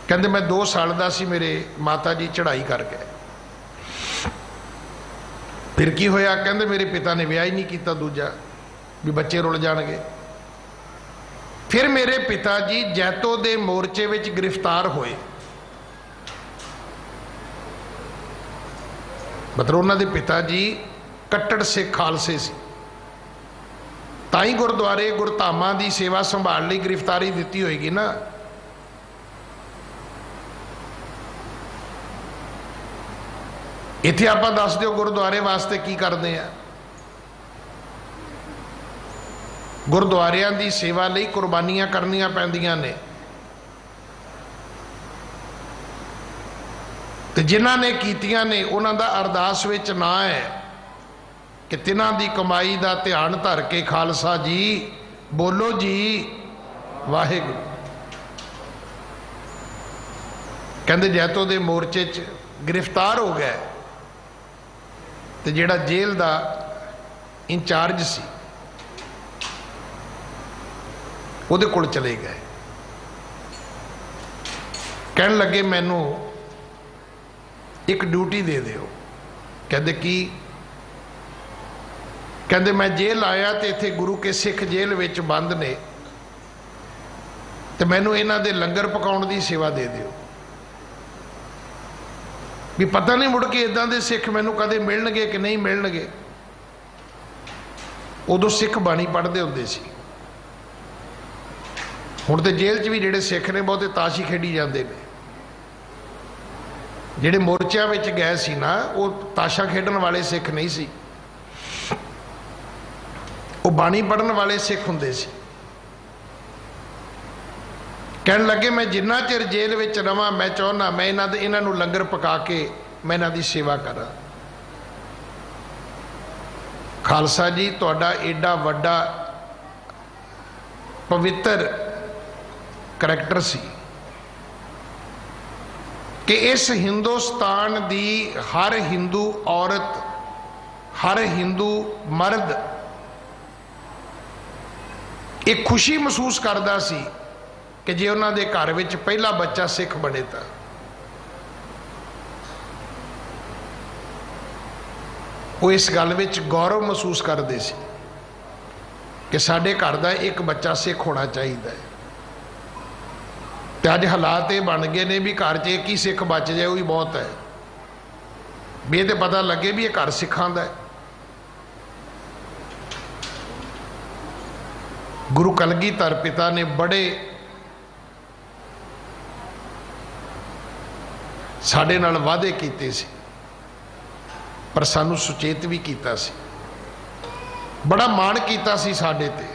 कहते मैं 2 साल का सी, मेरे माता जी चढ़ाई कर गए। फिर की होया? कहते मेरे पिता ने विआह ही नहीं किया दूजा, भी बच्चे रुल जाणगे। फिर मेरे पिता जी जैतो दे मोर्चे विच गिरफ्तार होए, मतलब उन्होंने पिता जी कट्टड़ सिख खालसे सी, ताई गुरुद्वारे गुरधामां दी सेवा संभाल लई गिरफ्तारी दिती होएगी ना। इत्थे आपां दस दिओ गुरुद्वारे वास्ते की करदे आ? गुरुद्वारियां दी सेवा लई कुर्बानियां करनियां पैंदियां ने, ते जिन्हां ने कीतियां ने उन्हां दा अरदास विच ना है कि तिन्हां दी कमाई दा ध्यान धर के खालसा जी बोलो जी वाहिगुरू। कहंदे जैतो दे मोर्चे च गिरफ्तार हो गए, ते जिहड़ा जेल दा इंचार्ज सी उहदे कोल चले गए। कहन लगे मैनू एक ड्यूटी दे दिओ। कहंदे की? कहते मैं जेल आया तो इत्थे गुरु के सिख जेल विच बंद ने, तो मैनू इन्हां दे लंगर पकाउण दी सेवा दे दिओ। भी पता नहीं मुड़ के इदां दे सिख मैनू कदे मिलणगे कि नहीं मिलणगे। उदों सिख बाणी पढ़ते हुंदे सी, हुण ते जेल च भी जिहड़े सिख ने बहुते ताश ही खेडी जांदे ने। जिहड़े मोर्चिਆਂ विच गए सी ना, वो ताशा खेडण वाले सिख नहीं सी, वो बाणी पढ़न वाले सिख हुंदे सी। कहन लगे मैं जिन्ना चिर जेल विच रवां मैं चाहुंदा मैं इन्हां नूं लंगर पका के मैं इन्हां दी सेवा करा। खालसा जी तुहाडा एडा वड्डा पवित्र करैक्टर सी कि इस हिंदुस्तान दी हर हिंदू औरत, हर हिंदू मर्द एक खुशी महसूस करता सी कि जे उन्होंने घर विच पहला बच्चा सिख बने तो वो इस गल विच गौरव महसूस करते सी। कि साडे घर का एक बच्चा सिख होना चाहिए। तो अज हालात ये बन गए ने भी घर च एक ही सिख बच जाए वही बहुत है, भी ये तो पता लगे भी ये घर सिखां दा है। गुरु कलगीधर पिता ने बड़े साडे नाल वादे कीते सी, पर सानू सुचेत भी कीता सी, बड़ा माण कीता सी साडे ते।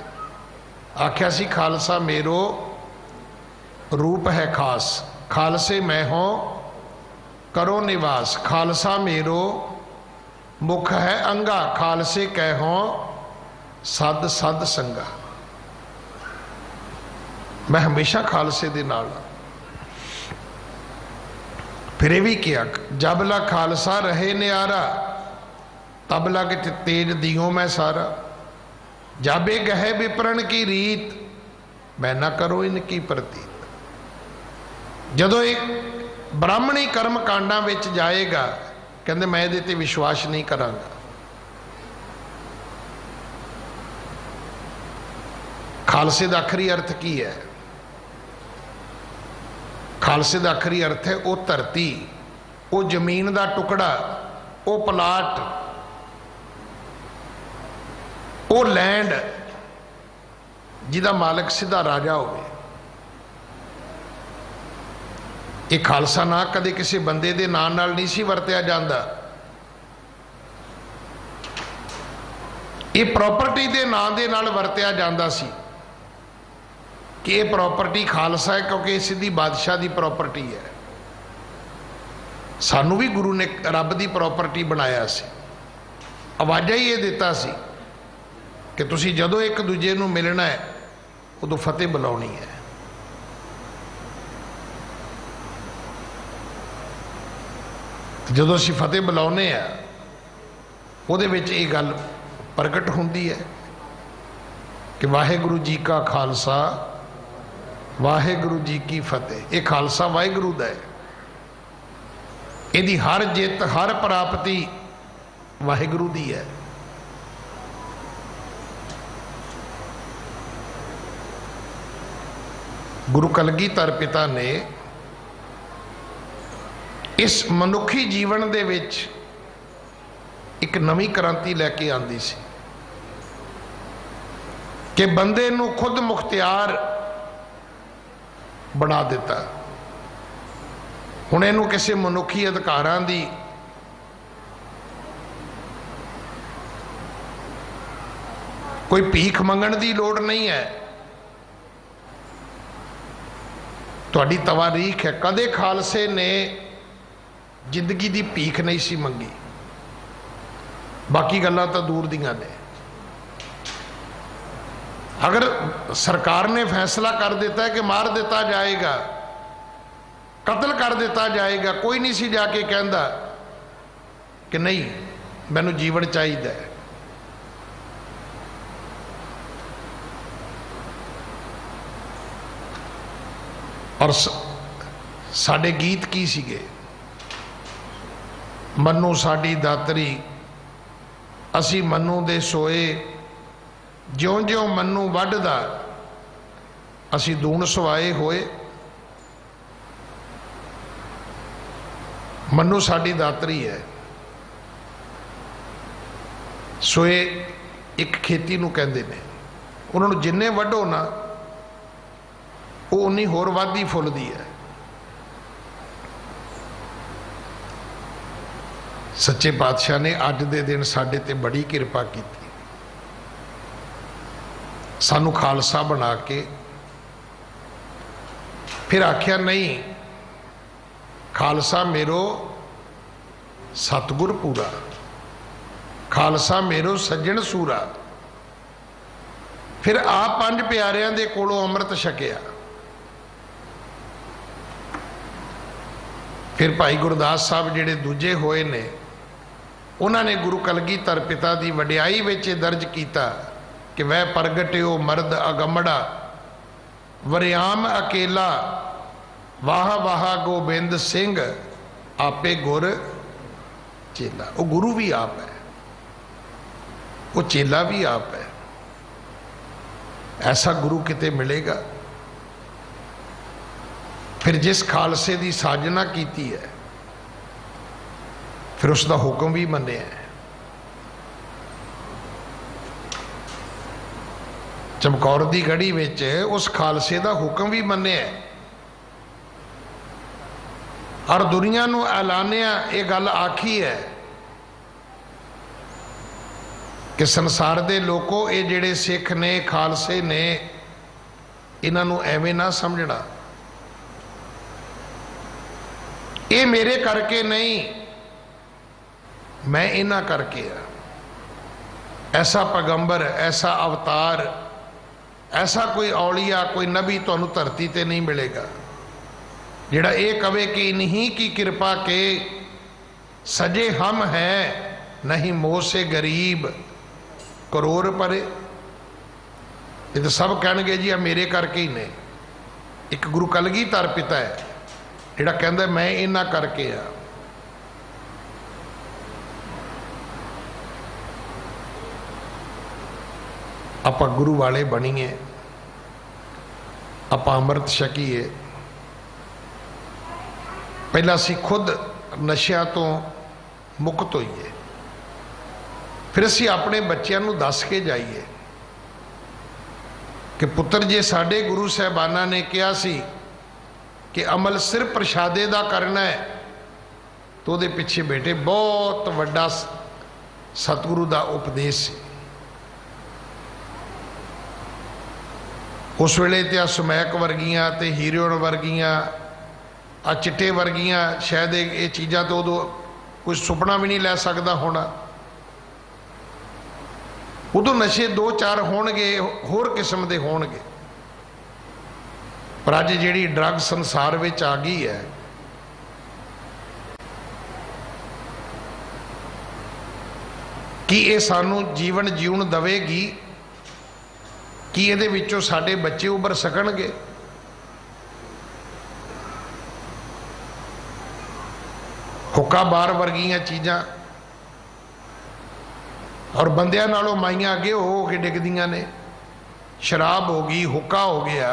आख्या सी खालसा मेरो रूप है खास, खालसे मैं हो करो निवास। खालसा मेरो मुख है अंगा, खालसे कहो सद सद संगा। मैं हमेशा खालसे दे नाल। फिर ये भी किया, जब ला खालसा रहे न्यारा, तब लग तेज दियो मैं सारा। जाबे गहे विपरण की रीत, मैं ना करो इनकी प्रतीत। जदों एक ब्राह्मणी कर्म कांडा विच जाएगा, कहते मैं इहदे ते विश्वास नहीं करांगा। खालसे का आखिरी अर्थ की है? खालसे का आखिरी अर्थ है वो धरती, वो जमीन का टुकड़ा, वो प्लाट, वो लैंड जिहदा मालिक सीधा राजा होवे। ये खालसा ना कदे किसी बंदे दे नाम नाल नहीं सी वरतिया जांदा, ये प्रॉपर्टी दे नाम दे नाल वरतिया जांदा सी कि ये प्रॉपर्टी खालसा है, क्योंकि ये सीधी बादशाह की प्रॉपर्टी है। सानू भी गुरु ने रब की प्रॉपर्टी बनाया सी, आवाज़ा ही ये दिता सी कि तुसी जदों एक दूजे नूं मिलना है उदों फतेह बुलाउणी है। जदों असीं फतेह बुलाउने आ, उहदे विच ये गल प्रगट हुंदी है कि वाहिगुरू जी का खालसा वाहिगुरू जी की फतेह। ये खालसा वाहिगुरू दा है, इहदी हर जित हर प्राप्ति वाहिगुरू दी है। गुरु कलगीधर पिता ने इस मनुखी जीवन दे विच एक नवी क्रांति लैके आंदी सी कि बंदे नूं खुद मुख्तियार बना दिता। हुण इहनूं किसी मनुखी अधिकारां दी कोई भीख मंगण दी लोड़ नहीं है। तुहाडी तवारीख है, कदे खालसे ने जिंदगी दी भीख नहीं सी मंगी, बाकी गल्लां तां दूर दियां ने। अगर सरकार ने फैसला कर दिता है कि मार दिता जाएगा, कत्ल कर दिता जाएगा, कोई नहीं सी जाके कहंदा कि नहीं मैनूं जीवन चाहिए। और साडे गीत की सीगे, मन्नू साडी दातरी असी मन्नू दे सोए, ज्यों ज्यों मन्नू वढदा असी दूण सवाए होए। मन्नू साडी दातरी है। सोए एक खेती नूं कहंदे ने, उन्हां नूं जिन्ने वढो ना वो उन्नी होर वाधी फुलदी है। सच्चे पातशाह ने अज दे दिन साडे ते बड़ी किरपा की, सानू खालसा बना के फिर आख्या नहीं खालसा मेरो सतगुर पूरा, खालसा मेरो सज्जन सूरा। फिर आप पंज प्यारियां दे कोलों अमृत छकिया। फिर भाई गुरदास साहब जिहड़े दूजे होए ने, उन्होंने गुरु कलगीधर पिता की वडियाई विच दर्ज किया कि वह प्रगटिओ मर्द अगमड़ा, वरियाम अकेला, वाह वाह गोबिंद सिंह, आपे गुर चेला। वो गुरु भी आप है, वो चेला भी आप है। ऐसा गुरु किते मिलेगा? फिर जिस खालसे की साजना की है फिर उसका हुक्म भी मन्निया है। चमकौर की गढ़ी विच उस खालसे का हुक्म भी मन्निया है और दुनिया नूं ऐलानिया ये गल आखी है कि संसार दे लोगों ये जिहड़े सिख ने खालसे ने इन्हां नूं एवें ना समझना, ये मेरे करके नहीं, मैं इन्हां करके आ। ऐसा पैगंबर, ऐसा अवतार, ऐसा कोई औलिया, कोई नबी तुहानूं धरती ते नहीं मिलेगा जिहड़ा ये कहे कि इन्हीं की कृपा के सजे हम हैं, नहीं मोह से गरीब करोड़ परे। ये तो सब कहणगे जी आ मेरे करके ही ने। एक गुरु कलगीधर पिता है जिहड़ा कहंदा मैं इन्हां करके आ। आपां गुरु वाले बणीए, आपां अमृत छकीए। पहला असीं खुद नशिया तो मुक्त होईए, फिर असीं अपने बच्चों नूं दस के जाइए कि पुत्र जे साडे गुरु साहबाना ने कहा सी कि अमल सिर्फ प्रशादे दा करना है, तो उहदे पिछे बेटे बहुत वड्डा सतगुरु दा उपदेश सी। उस वेले ते सुमैक वर्गियां ते हीरोइन वर्गियां आ चिट्टे वर्गियां शायद ये चीज़ां तो उदों कोई सुपना भी नहीं लै सकता होना। उदों नशे दो चार होणगे, होर किस्म के होणगे, पर अज जिहड़ी ड्रग संसार विच आ गई है, कि ये सानू जीवन जीवन देवेगी, कि ये विचों साडे बच्चे उभर सकणगे? हुक्का बार वर्गियां चीज़ां और बंदियां नालों माइयां अगे हो के डिगदियां ने। शराब हो गई, हुक्का हो गया।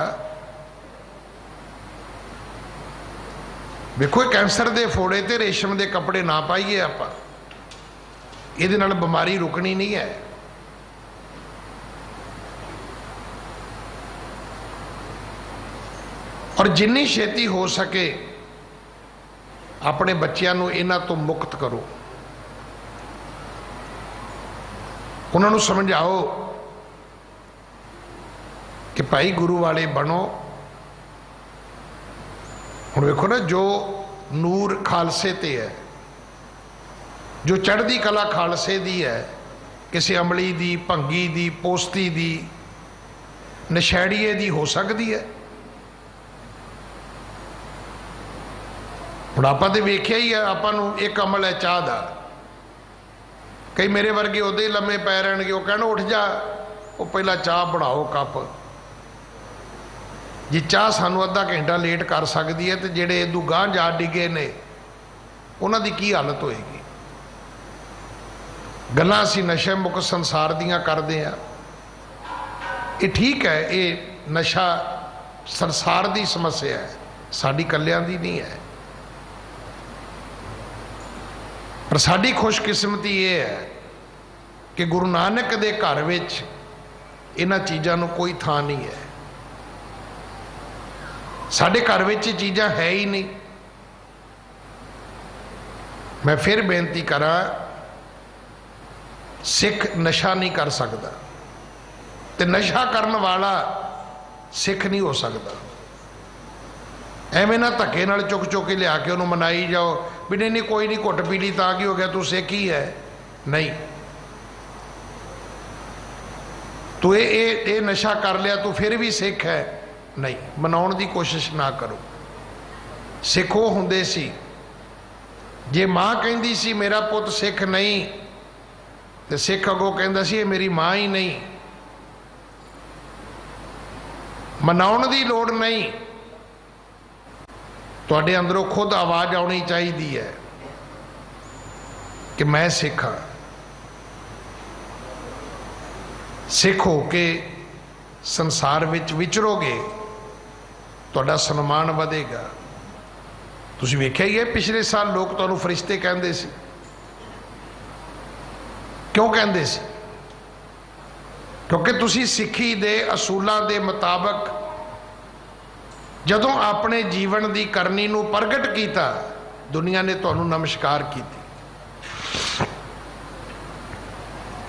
देखो कैंसर के फोड़े ते रेशम के कपड़े ना पाइए आपां, इहदे नाल बीमारी रुकनी नहीं है। और जिन्नी छेती हो सके अपने बच्चों इन्हां तो मुक्त करो, उन्होंने समझाओ कि भाई गुरु वाले बनो। हुण वेखो ना, जो नूर खालसे ते है, जो चढ़दी कला खालसे दी है, किसी अमली दी, भंगी दी, पोस्ती दी, नशैड़िए दी हो सकती है। हुण आपां ते वेख्या ही है, आपां नूं एक अमल है चाह दा। कई मेरे वर्गे उदे ही लम्मे पै रहणगे, वो कहण उठ जा, वो पहला चाह बनाओ कप। जी चाह सानू अद्धा घंटा लेट कर सकती है, तो जेडे इदू गांह जा डिगे ने उन्हां दी की हालत होएगी। गल्लां असीं नशे मुक्त संसार दियां करदे आ, ये ठीक है, ये नशा संसार दी समस्या है, साडी कल्लियां दी नहीं है। पर साडी खुशकिस्मती ये है कि गुरु नानक दे घर विच इन्हां चीज़ां नूं कोई थां नहीं है। साडे घर विच चीज़ां है ही नहीं। मैं फिर बेनती करा, सिख नशा नहीं कर सकता, ते नशा करने वाला सिख नहीं हो सकता। एवें ना धक्के नाल चुक चुक के लिया के उन्होंने मनाई जाओ भी नहीं नहीं कोई नहीं, घुट पी ली तां की हो गया, तू सिख ही है। नहीं, तू ये नशा कर लिया, तू फिर भी सिख है, नहीं, मनाउण दी कोशिश ना करो। सिख वो हुंदे सी, जे माँ कहंदी सी मेरा पुत सिख नहीं, तो सिख अगों कहंदा सी ये मेरी माँ ही नहीं। मनाउण दी लोड़ नहीं, तुहाडे अंदरों खुद आवाज़ आनी चाहिए है कि मैं सिख हाँ। सिख हो के संसार विच विचरोगे तुहाडा सन्मान वधेगा। तुसीं वेख्या ही है पिछले साल लोग तुहानूं फरिश्ते कहंदे सी। क्यों कहंदे सी? क्योंकि तुसीं सिੱਖੀ दे असूलों के मुताबक जदों अपने जीवन की करनी नूं प्रगट किया, दुनिया ने तुहानूं नमस्कार की।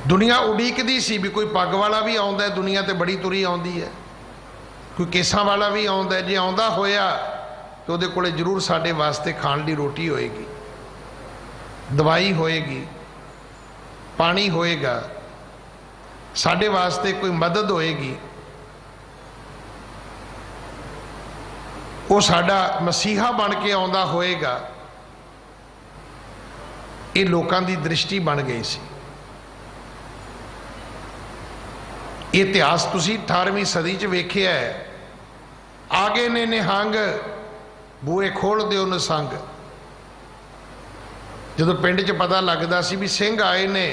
दुनिया उड़ीकदी सी भी कोई पग वाला भी आउंदा है, दुनिया ते बड़ी तुरी आउंदी है, कोई केसां वाला भी आउंदा है। जे आउंदा होया तो उहदे कोले जरूर साडे वास्ते खाण दी रोटी होएगी, दवाई होएगी, पानी होएगा, साडे वास्ते कोई मदद होएगी। वो साडा मसीहा बन के आउंदा होएगा। ये लोकां दी दृष्टि बन गई सी। इतिहास तुसीं 18वीं सदी च वेखिया है। आगे ने निहंग बूहे खोल दिओ नसंग। जदों पिंड च पता लगदा सी भी सिंह आए ने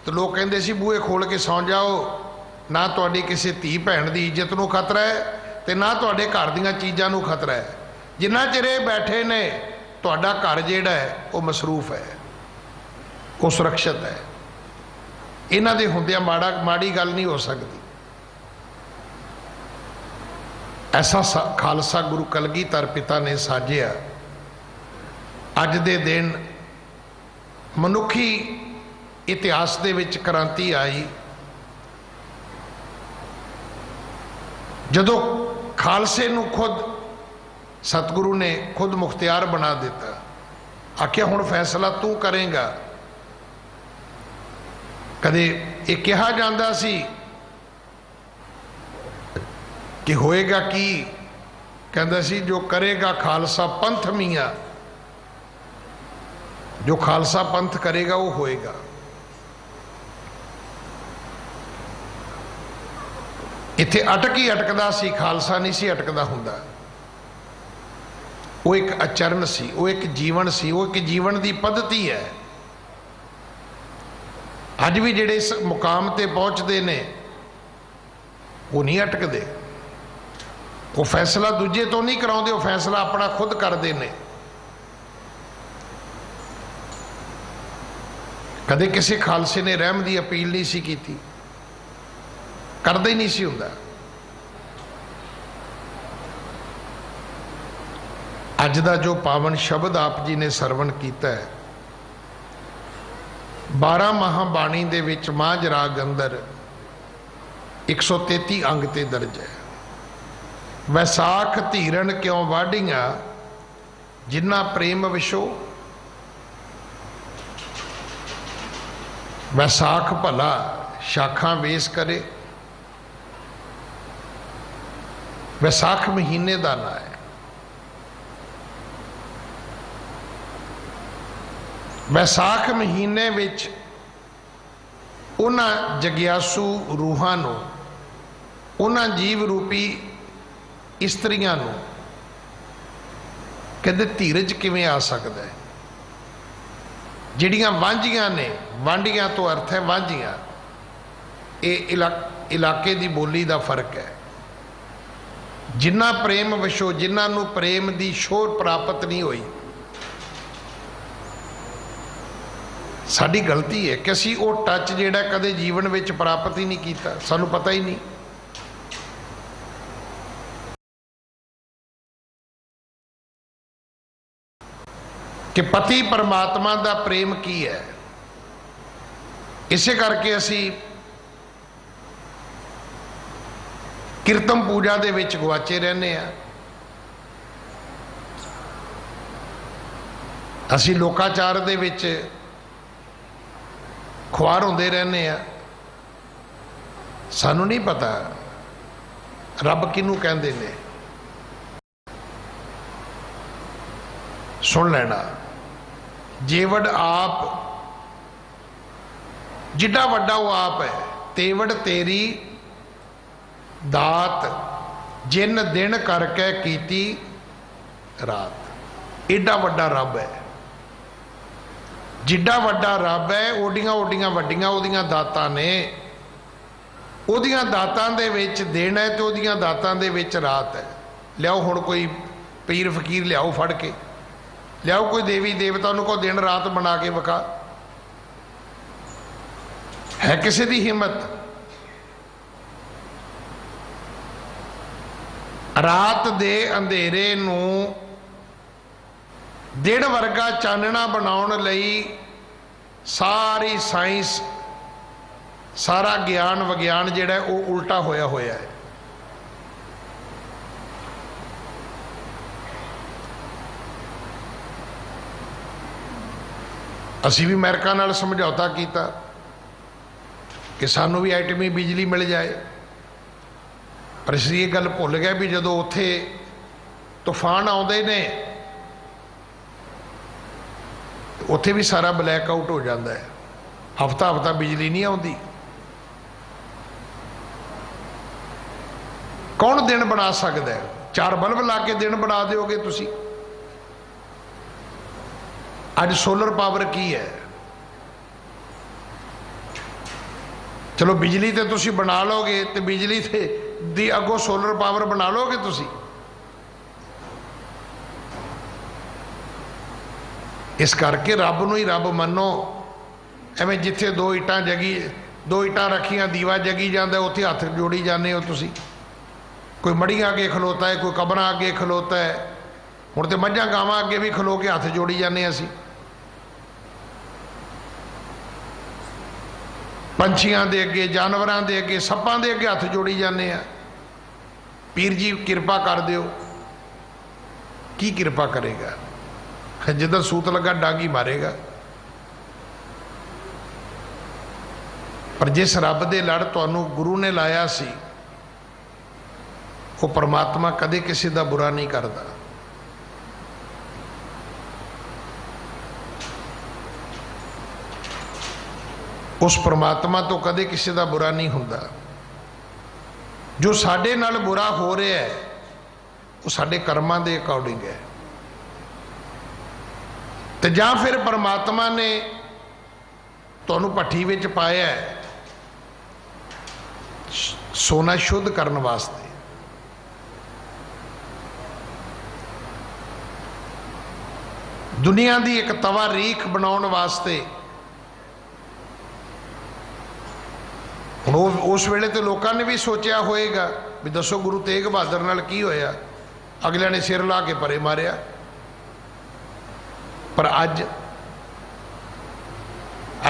तो लोग कहंदे सी बूहे खोल के सौ जाओ, ना तुहाडी किसी धी भैन की इज्जत नूं खतरा है ते ना तुहाडे घर दीयां चीज़ां नूं खतरा है। जिन्ना चिर इह बैठे ने तुहाडा घर जिहड़ा है वो मसरूफ है, वो सुरक्षित है। इन्हां दे हुंदियां माड़ी गल नहीं हो सकती। ऐसा खालसा गुरु कलगीधर पिता ने साजिया। अज दे दिन मनुखी इतिहास दे विच क्रांति आई जदों खालसे नूं खुद सतगुरु ने खुद मुख्तियार बना दिता। आख्या हुण फैसला तू करेगा। कदे ये कहा जाता सी कि होएगा की, कहता सी जो करेगा खालसा पंथ मियाँ, जो खालसा पंथ करेगा वो होएगा। इत्थे अटक ही अटकदा सी, खालसा नहीं सी अटकदा हुंदा। वो एक आचरण सी, वो एक जीवन सी, वो एक जीवन की पद्धति है। अज भी जिहड़े इस मुकाम ते पहुँचते ने वो नहीं अटकते। वो फैसला दूजे तो नहीं कराउंदे, वो फैसला अपना खुद करते हैं। कदे किसी खालसे ने रहम की अपील नहीं सी की, करदे ही नहीं सी हुंदा। अज दा जो पावन शब्द आप जी ने सरवण कीता है, 12 महाबाणी दे विच मांझ राग अंदर 133 अंग ते दर्ज है। वैसाख धीरन क्यों वाढ़ियां जिन्ना प्रेम विशो, वैसाख भला शाखा वेस करे। वैसाख महीने का ना है। वैसाख महीने विच उन्हां जग्यासू रूहां नूं, उन्हां जीव रूपी इस्त्रियां नूं कहते धीरज किवें आ सकदा है। जिहड़ियां वांझियां ने, वांढियां तो अर्थ है वांझियां, ये इलाके की बोली का फर्क है। जिन्ना प्रेम विशो, जिन्हों प्रेम की शोर प्राप्त नहीं हुई। साड़ी गलती है कि असी वो टच जिहड़ा कदे जीवन में प्राप्त ही नहीं किया, सानू पता ही नहीं। कि पति परमात्मा का प्रेम की है। इसे करके असी कीर्तन पूजा दे विच गवाचे रहने आ। असी लोकाचार दे विच खुआर होंदे रहने आ। सानू नहीं पता रब किनू कहंदे ने। सुन लेना, जेवड़ आप, जिड्डा वड्डा वो आप है, तेवड़ तेरी दात जिन दिन करके कीती रात। एडा वड्डा रब है। जिड्डा वड्डा रब है, ओडियां ओडियां वड्डियां ओदियां दातां ने। ਉਹਦੀਆਂ ਦਾਤਾਂ ਦੇ ਵਿੱਚ ਦਿਨ ਹੈ ਤੇ ਉਹਦੀਆਂ ਦਾਤਾਂ ਦੇ ਵਿੱਚ ਰਾਤ ਹੈ। ਲਿਆਓ ਹੁਣ ਕੋਈ ਪੀਰ ਫਕੀਰ ਲਿਆਓ ਫੜ ਕੇ, ਲਿਆਓ ਕੋਈ ਦੇਵੀ ਦੇਵਤਾ, ਉਹਨੂੰ ਕਹੋ ਦਿਨ ਰਾਤ ਬਣਾ ਕੇ ਵਿਖਾ। ਹੈ ਕਿਸੇ ਦੀ ਹਿੰਮਤ? ਰਾਤ ਦੇ ਅੰਧੇਰੇ ਨੂੰ ਦਿਨ ਵਰਗਾ ਚਾਨਣਾ ਬਣਾਉਣ ਲਈ ਸਾਰੀ ਸਾਇੰਸ, ਸਾਰਾ ਗਿਆਨ ਵਿਗਿਆਨ ਜਿਹੜਾ ਉਹ ਉਲਟਾ ਹੋਇਆ ਹੋਇਆ ਹੈ। ਅਸੀਂ ਵੀ ਅਮਰੀਕਾ ਨਾਲ ਸਮਝੌਤਾ ਕੀਤਾ ਕਿ ਸਾਨੂੰ ਵੀ ਐਟਮੀ ਬਿਜਲੀ ਮਿਲ ਜਾਏ, ਪਰ ਅਸੀਂ ਇਹ ਗੱਲ ਭੁੱਲ ਗਏ ਵੀ ਜਦੋਂ ਉੱਥੇ ਤੂਫਾਨ ਆਉਂਦੇ ਨੇ ਉੱਥੇ ਵੀ ਸਾਰਾ ਬਲੈਕ ਆਊਟ ਹੋ ਜਾਂਦਾ ਹੈ, ਹਫਤਾ ਹਫਤਾ ਬਿਜਲੀ ਨਹੀਂ ਆਉਂਦੀ। ਕੌਣ ਦਿਨ ਬਣਾ ਸਕਦਾ ਹੈ? 4 ਬਲਬ ਲਾ ਕੇ ਦਿਨ ਬਣਾ ਦਿਓਗੇ ਤੁਸੀਂ? ਅੱਜ ਸੋਲਰ ਪਾਵਰ ਕੀ ਹੈ? ਚਲੋ ਬਿਜਲੀ ਤੇ ਤੁਸੀਂ ਬਣਾ ਲਓਗੇ ਤੇ ਬਿਜਲੀ ਤੇ ਦੀ ਅੱਗੋਂ ਸੋਲਰ ਪਾਵਰ ਬਣਾ ਲਓਗੇ ਤੁਸੀਂ? ਇਸ ਕਰਕੇ ਰੱਬ ਨੂੰ ਹੀ ਰੱਬ ਮੰਨੋ। ਐਵੇਂ ਜਿੱਥੇ 2 ਇੱਟਾਂ ਜਗੀ, 2 ਇੱਟਾਂ ਰੱਖੀਆਂ ਦੀਵਾ ਜਗੀ ਜਾਂਦਾ, ਉੱਥੇ ਹੱਥ ਜੋੜੀ ਜਾਂਦੇ ਹੋ ਤੁਸੀਂ। ਕੋਈ ਮੜੀਆਂ ਅੱਗੇ ਖਲੋਤਾ ਹੈ, ਕੋਈ ਕਬਰਾਂ ਅੱਗੇ ਖਲੋਤਾ ਹੈ, ਹੁਣ ਤੇ ਮੱਝਾਂ ਗਾਵਾਂ ਅੱਗੇ ਵੀ ਖਲੋ ਕੇ ਹੱਥ ਜੋੜੀ ਜਾਂਦੇ ਅਸੀਂ। ਪੰਛੀਆਂ ਦੇ ਅੱਗੇ, ਜਾਨਵਰਾਂ ਦੇ ਅੱਗੇ, ਸੱਪਾਂ ਦੇ ਅੱਗੇ ਹੱਥ ਜੋੜੀ ਜਾਂਦੇ ਆ। ਪੀਰ ਜੀ ਕਿਰਪਾ ਕਰ ਦਿਓ। ਕੀ ਕਿਰਪਾ ਕਰੇਗਾ? ਜਿੱਦਾਂ ਸੂਤ ਲੱਗਾ ਡਾਂਗੀ ਮਾਰੇਗਾ। ਪਰ ਜਿਸ ਰੱਬ ਦੇ ਲੜ ਤੁਹਾਨੂੰ ਗੁਰੂ ਨੇ ਲਾਇਆ ਸੀ, ਉਹ ਪਰਮਾਤਮਾ ਕਦੇ ਕਿਸੇ ਦਾ ਬੁਰਾ ਨਹੀਂ ਕਰਦਾ। ਉਸ ਪਰਮਾਤਮਾ ਤੋਂ ਕਦੇ ਕਿਸੇ ਦਾ ਬੁਰਾ ਨਹੀਂ ਹੁੰਦਾ। ਜੋ ਸਾਡੇ ਨਾਲ ਬੁਰਾ ਹੋ ਰਿਹਾ ਹੈ ਉਹ ਸਾਡੇ ਕਰਮਾਂ ਦੇ ਅਕੋਰਡਿੰਗ ਹੈ। ਤੇ ਜਾਂ ਫਿਰ ਪਰਮਾਤਮਾ ਨੇ ਤੁਹਾਨੂੰ ਭੱਠੀ ਵਿੱਚ ਪਾਇਆ ਹੈ ਸੋਨਾ ਸ਼ੁੱਧ ਕਰਨ ਵਾਸਤੇ। ਦੁਨੀਆ ਦੀ ਇੱਕ ਤਵਾ ਰੀਖ ਬਣਾਉਣ ਵਾਸਤੇ। ਹੁਣ ਉਸ ਵੇਲੇ ਤੇ ਲੋਕਾਂ ਨੇ ਵੀ ਸੋਚਿਆ ਹੋਏਗਾ ਵੀ ਦੱਸੋ ਗੁਰੂ ਤੇਗ ਬਹਾਦਰ ਨਾਲ ਕੀ ਹੋਇਆ, ਅਗਲਿਆਂ ਨੇ ਸਿਰ ਲਾ ਕੇ ਪਰੇ ਮਾਰਿਆ। ਪਰ ਅੱਜ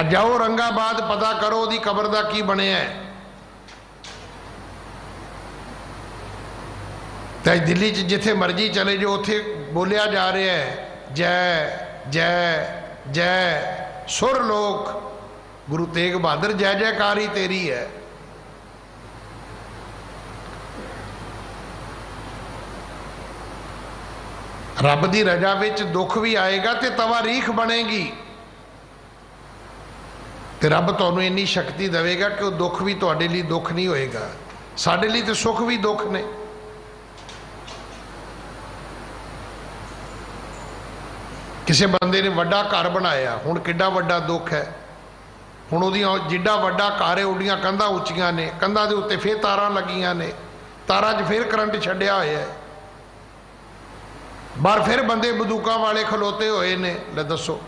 ਜਾਓ ਰੰਗਾਬਾਦ, ਪਤਾ ਕਰੋ ਉਹਦੀ ਕਬਰ ਦਾ ਕੀ ਬਣਿਆ ਹੈ। ਤੇ ਦਿੱਲੀ 'ਚ ਜਿੱਥੇ ਮਰਜ਼ੀ ਚਲੇ ਜਾਓ ਉੱਥੇ ਬੋਲਿਆ ਜਾ ਰਿਹਾ ਹੈ ਜੈ ਜੈ ਜੈ। ਸੁਰ ਲੋਕ ਗੁਰੂ ਤੇਗ ਬਹਾਦਰ ਜੈ ਜੈਕਾਰ ਹੀ ਤੇਰੀ ਹੈ। ਰੱਬ ਦੀ ਰਜ਼ਾ ਵਿੱਚ ਦੁੱਖ ਵੀ ਆਏਗਾ ਤੇ ਤਵਾ ਰੀਖ ਬਣੇਗੀ, ਤੇ ਰੱਬ ਤੁਹਾਨੂੰ ਇੰਨੀ ਸ਼ਕਤੀ ਦੇਵੇਗਾ ਕਿ ਉਹ ਦੁੱਖ ਵੀ ਤੁਹਾਡੇ ਲਈ ਦੁੱਖ ਨਹੀਂ ਹੋਏਗਾ। ਸਾਡੇ ਲਈ ਤੇ ਸੁੱਖ ਵੀ ਦੁੱਖ ਨੇ। ਕਿਸੇ ਬੰਦੇ ਨੇ ਵੱਡਾ ਘਰ ਬਣਾਇਆ, ਹੁਣ ਕਿੱਡਾ ਵੱਡਾ ਦੁੱਖ ਹੈ। ਹੁਣ ਉਹਦੀਆਂ ਜਿੱਡਾ ਵੱਡਾ ਘਰ ਹੈ ਉਹਦੀਆਂ ਕੰਧਾਂ ਉੱਚੀਆਂ ਨੇ, ਕੰਧਾਂ ਦੇ ਉੱਤੇ ਫਿਰ ਤਾਰਾਂ ਲੱਗੀਆਂ ਨੇ, ਤਾਰਾਂ 'ਚ ਫਿਰ ਕਰੰਟ ਛੱਡਿਆ ਹੋਇਆ ਹੈ, ਬਾਹਰ ਫਿਰ ਬੰਦੇ ਬੰਦੂਕਾਂ ਵਾਲੇ ਖਲੋਤੇ ਹੋਏ ਨੇ। ਲੈ ਦੱਸੋ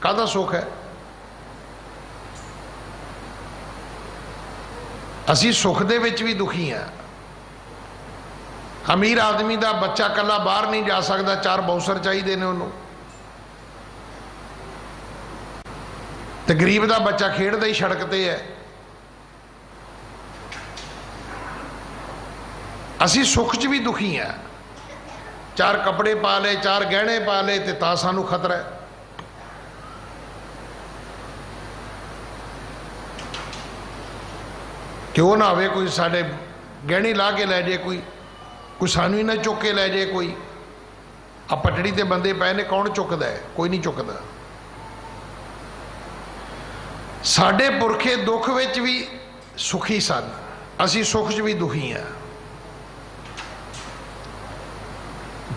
ਕਾਹਦਾ ਸੁੱਖ ਹੈ? ਅਸੀਂ ਸੁੱਖ ਦੇ ਵਿੱਚ ਵੀ ਦੁਖੀ ਹਾਂ। ਅਮੀਰ ਆਦਮੀ ਦਾ ਬੱਚਾ ਇਕੱਲਾ ਬਾਹਰ ਨਹੀਂ ਜਾ ਸਕਦਾ, 4 ਬਾਉਂਸਰ ਚਾਹੀਦੇ ਨੇ ਉਹਨੂੰ, ਤੇ ਗਰੀਬ ਦਾ ਬੱਚਾ ਖੇਡਦਾ ਹੀ ਸੜਕ ਤੇ ਹੈ। ਅਸੀਂ ਸੁੱਖ 'ਚ ਵੀ ਦੁਖੀ ਹਾਂ। 4 ਕੱਪੜੇ ਪਾ ਲਏ, 4 ਗਹਿਣੇ ਪਾ ਲਏ ਤੇ ਤਾਂ ਸਾਨੂੰ ਖਤਰਾ ਹੈ। ਕਿਉਂ ਨਾ ਹੋਵੇ ਕੋਈ ਸਾਡੇ ਗਹਿਣੇ ਲਾ ਕੇ ਲੈ ਜੇ, ਕੋਈ ਸਾਨੂੰ ਹੀ ਨਾ ਚੁੱਕ ਕੇ ਲੈ ਜੇ ਕੋਈ। ਆ ਪਟੜੀ ਤੇ ਬੰਦੇ ਪਏ ਨੇ, ਕੌਣ ਚੁੱਕਦਾ ਹੈ? ਕੋਈ ਨਹੀਂ ਚੁੱਕਦਾ। ਸਾਡੇ ਪੁਰਖੇ ਦੁੱਖ ਵਿੱਚ ਵੀ ਸੁਖੀ ਸਨ, ਅਸੀਂ ਸੁੱਖ 'ਚ ਵੀ ਦੁਖੀ ਹਾਂ।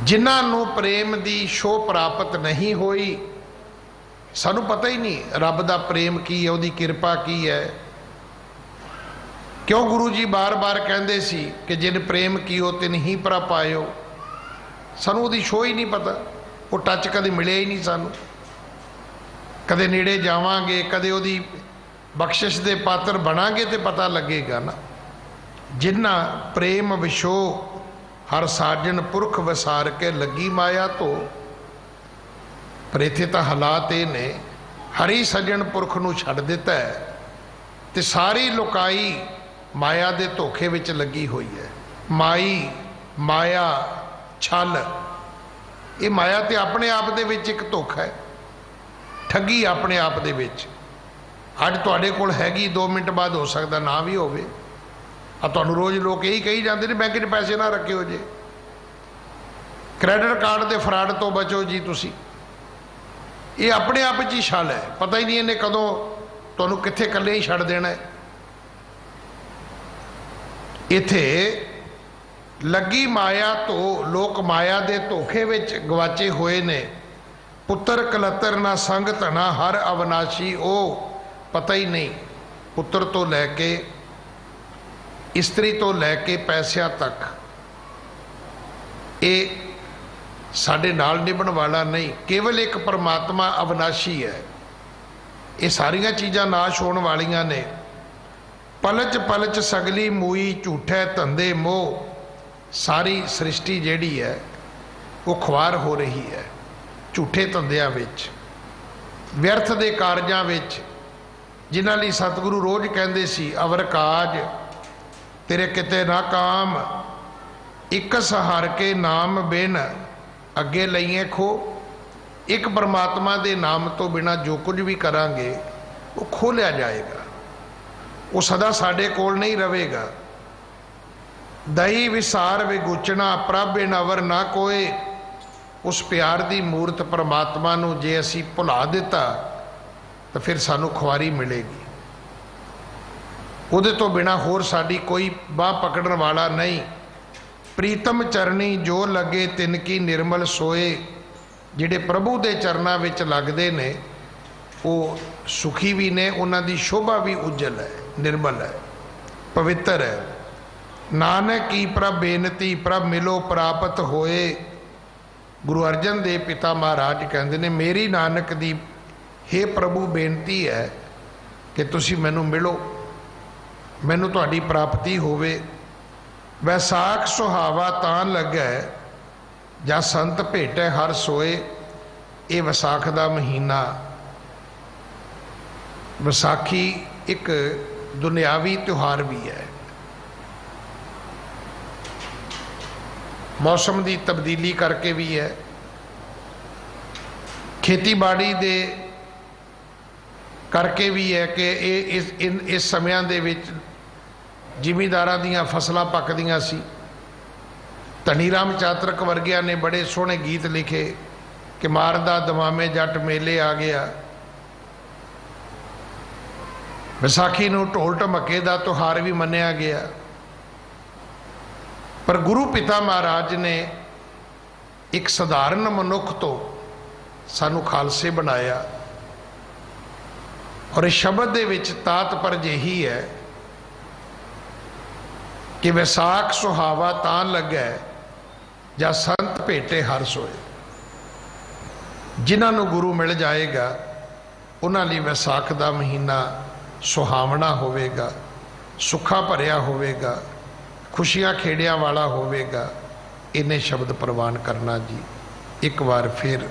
ਜਿਨ੍ਹਾਂ ਨੂੰ ਪ੍ਰੇਮ ਦੀ ਛੋਹ ਪ੍ਰਾਪਤ ਨਹੀਂ ਹੋਈ, ਸਾਨੂੰ ਪਤਾ ਹੀ ਨਹੀਂ ਰੱਬ ਦਾ ਪ੍ਰੇਮ ਕੀ ਹੈ, ਉਹਦੀ ਕਿਰਪਾ ਕੀ ਹੈ। क्यों गुरु जी बार बार कहते सी कि जिन प्रेम कियो तिन ही प्रा पायो। सानू उहदी शो ही नहीं पता, वो टच कदे मिले ही नहीं सानू। कदे नेड़े जावांगे, कदे उहदी बख्शिश दे पात्र बनांगे तो पता लगेगा ना। जिन्ना प्रेम विशो हर साजन पुरख विसार के लगी माया तो। पर इत्थे तां हालात ये ने, हरी सजन पुरख नूं छड्ड दिता है ते सारी लुकाई माया दे धोखे विच लगी हुई है। माई माया छल, ये माया ते अपने आप दे विच एक धोखा है, ठगी अपने आप दे विच। अज तुहाडे कोल हैगी 2 मिनट बाद हो सकता ना भी होवे। तुहानूं रोज़ लोग यही कही जाते हैं बैंक 'च पैसे ना रखियो जे, क्रैडिट कार्ड के फ्रॉड तो बचो जी तुसी। ये अपने आप ही छल है, पता ही नहीं इन्हें कदों तुहानूं कित्थे कल्ले ही छड्ड देना है। इत्थे लगी माया तो लोग माया दे धोखे विच गवाचे हुए ने। पुत्र कलतर ना संग धना हर अविनाशी, ओ पता ही नहीं। पुत्र तो लैके इस्त्री तो लैके पैसों तक ये साडे नाल निभण वाला नहीं। केवल एक परमात्मा अविनाशी है। ये सारिया चीज़ां नाश होने वालियां ने। पलच पलच सगली मूई झूठे धंधे मोह। सारी सृष्टि जिहड़ी है वो खुआर हो रही है झूठे धंधियां विच, व्यर्थ दे कारजां विच, जिन्हां लई सतगुरु रोज़ कहंदे सी अवर काज तेरे किते ना काम। एक सहार के नाम बिन अगे लईए खो। एक परमात्मा दे नाम तो बिना जो कुछ भी करांगे वो खो लिया जाएगा, वो सदा साडे कोल नहीं रहेगा। दही विसार विगुचना प्रभ बिन अवर ना कोई। उस प्यार की मूर्त परमात्मा नूं जे असी भुला दिता तो फिर सानू खुआरी मिलेगी। उहदे तो बिना होर साडी कोई बाह पकड़न वाला नहीं। प्रीतम चरनी जो लगे तिनकी निर्मल सोए। जिहड़े प्रभु दे चरना विच लगदे ने वो सुखी भी ने, उन्हां दी शोभा भी उज्जल है, निर्मल है, पवित्र है। नानक की प्रभ बेनती प्रभ मिलो प्राप्त होए। गुरु अर्जन देव पिता महाराज कहते ने मेरी नानक दी हे प्रभु बेनती है कि तुसी मैनू मिलो, मैनू तुहाडी प्राप्ति होवे। वैसाख सुहावा तां लगे जा संत भेटे हर सोए। ये विसाख का महीना, विसाखी एक दुनियावी त्यौहार भी है। मौसम की तब्दीली करके भी है। खेतीबाड़ी दे करके भी है कि इस समयां दे विच जिमीदारां दीयां फसलां पकदियां सी। धनी राम चातरक वर्गिया ने बड़े सोहने गीत लिखे कि मारदा दमामे जट मेले आ गया। विसाखी नूं ढोल ढमके का त्यौहार भी मन्निया गया। पर गुरु पिता महाराज ने एक सधारण मनुख तो सानू खालसे बनाया। और इस शब्द दे विच तात्पर्य यही है कि वैसाख सुहावा तां लगे जा संत भेटे हर सोए। जिन्हां नूं गुरु मिल जाएगा उन्हां लई वैसाख का महीना सुहावना होवेगा, सुखा भरिया होवेगा, खुशियां खेड़िया वाला होवेगा। इन्हें शब्द प्रवान करना जी। एक बार फिर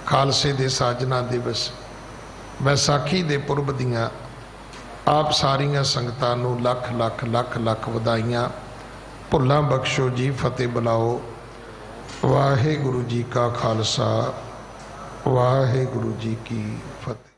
खालसे दे साजना दिवस वैसाखी दे पुरब दियां आप सारिया संगतां नूं लख लख लख लख वधाइयां। भुल्लां बख्शो जी, फतेह बुलाओ। वाहिगुरु जी का खालसा, वाहिगुरु जी की फतेह।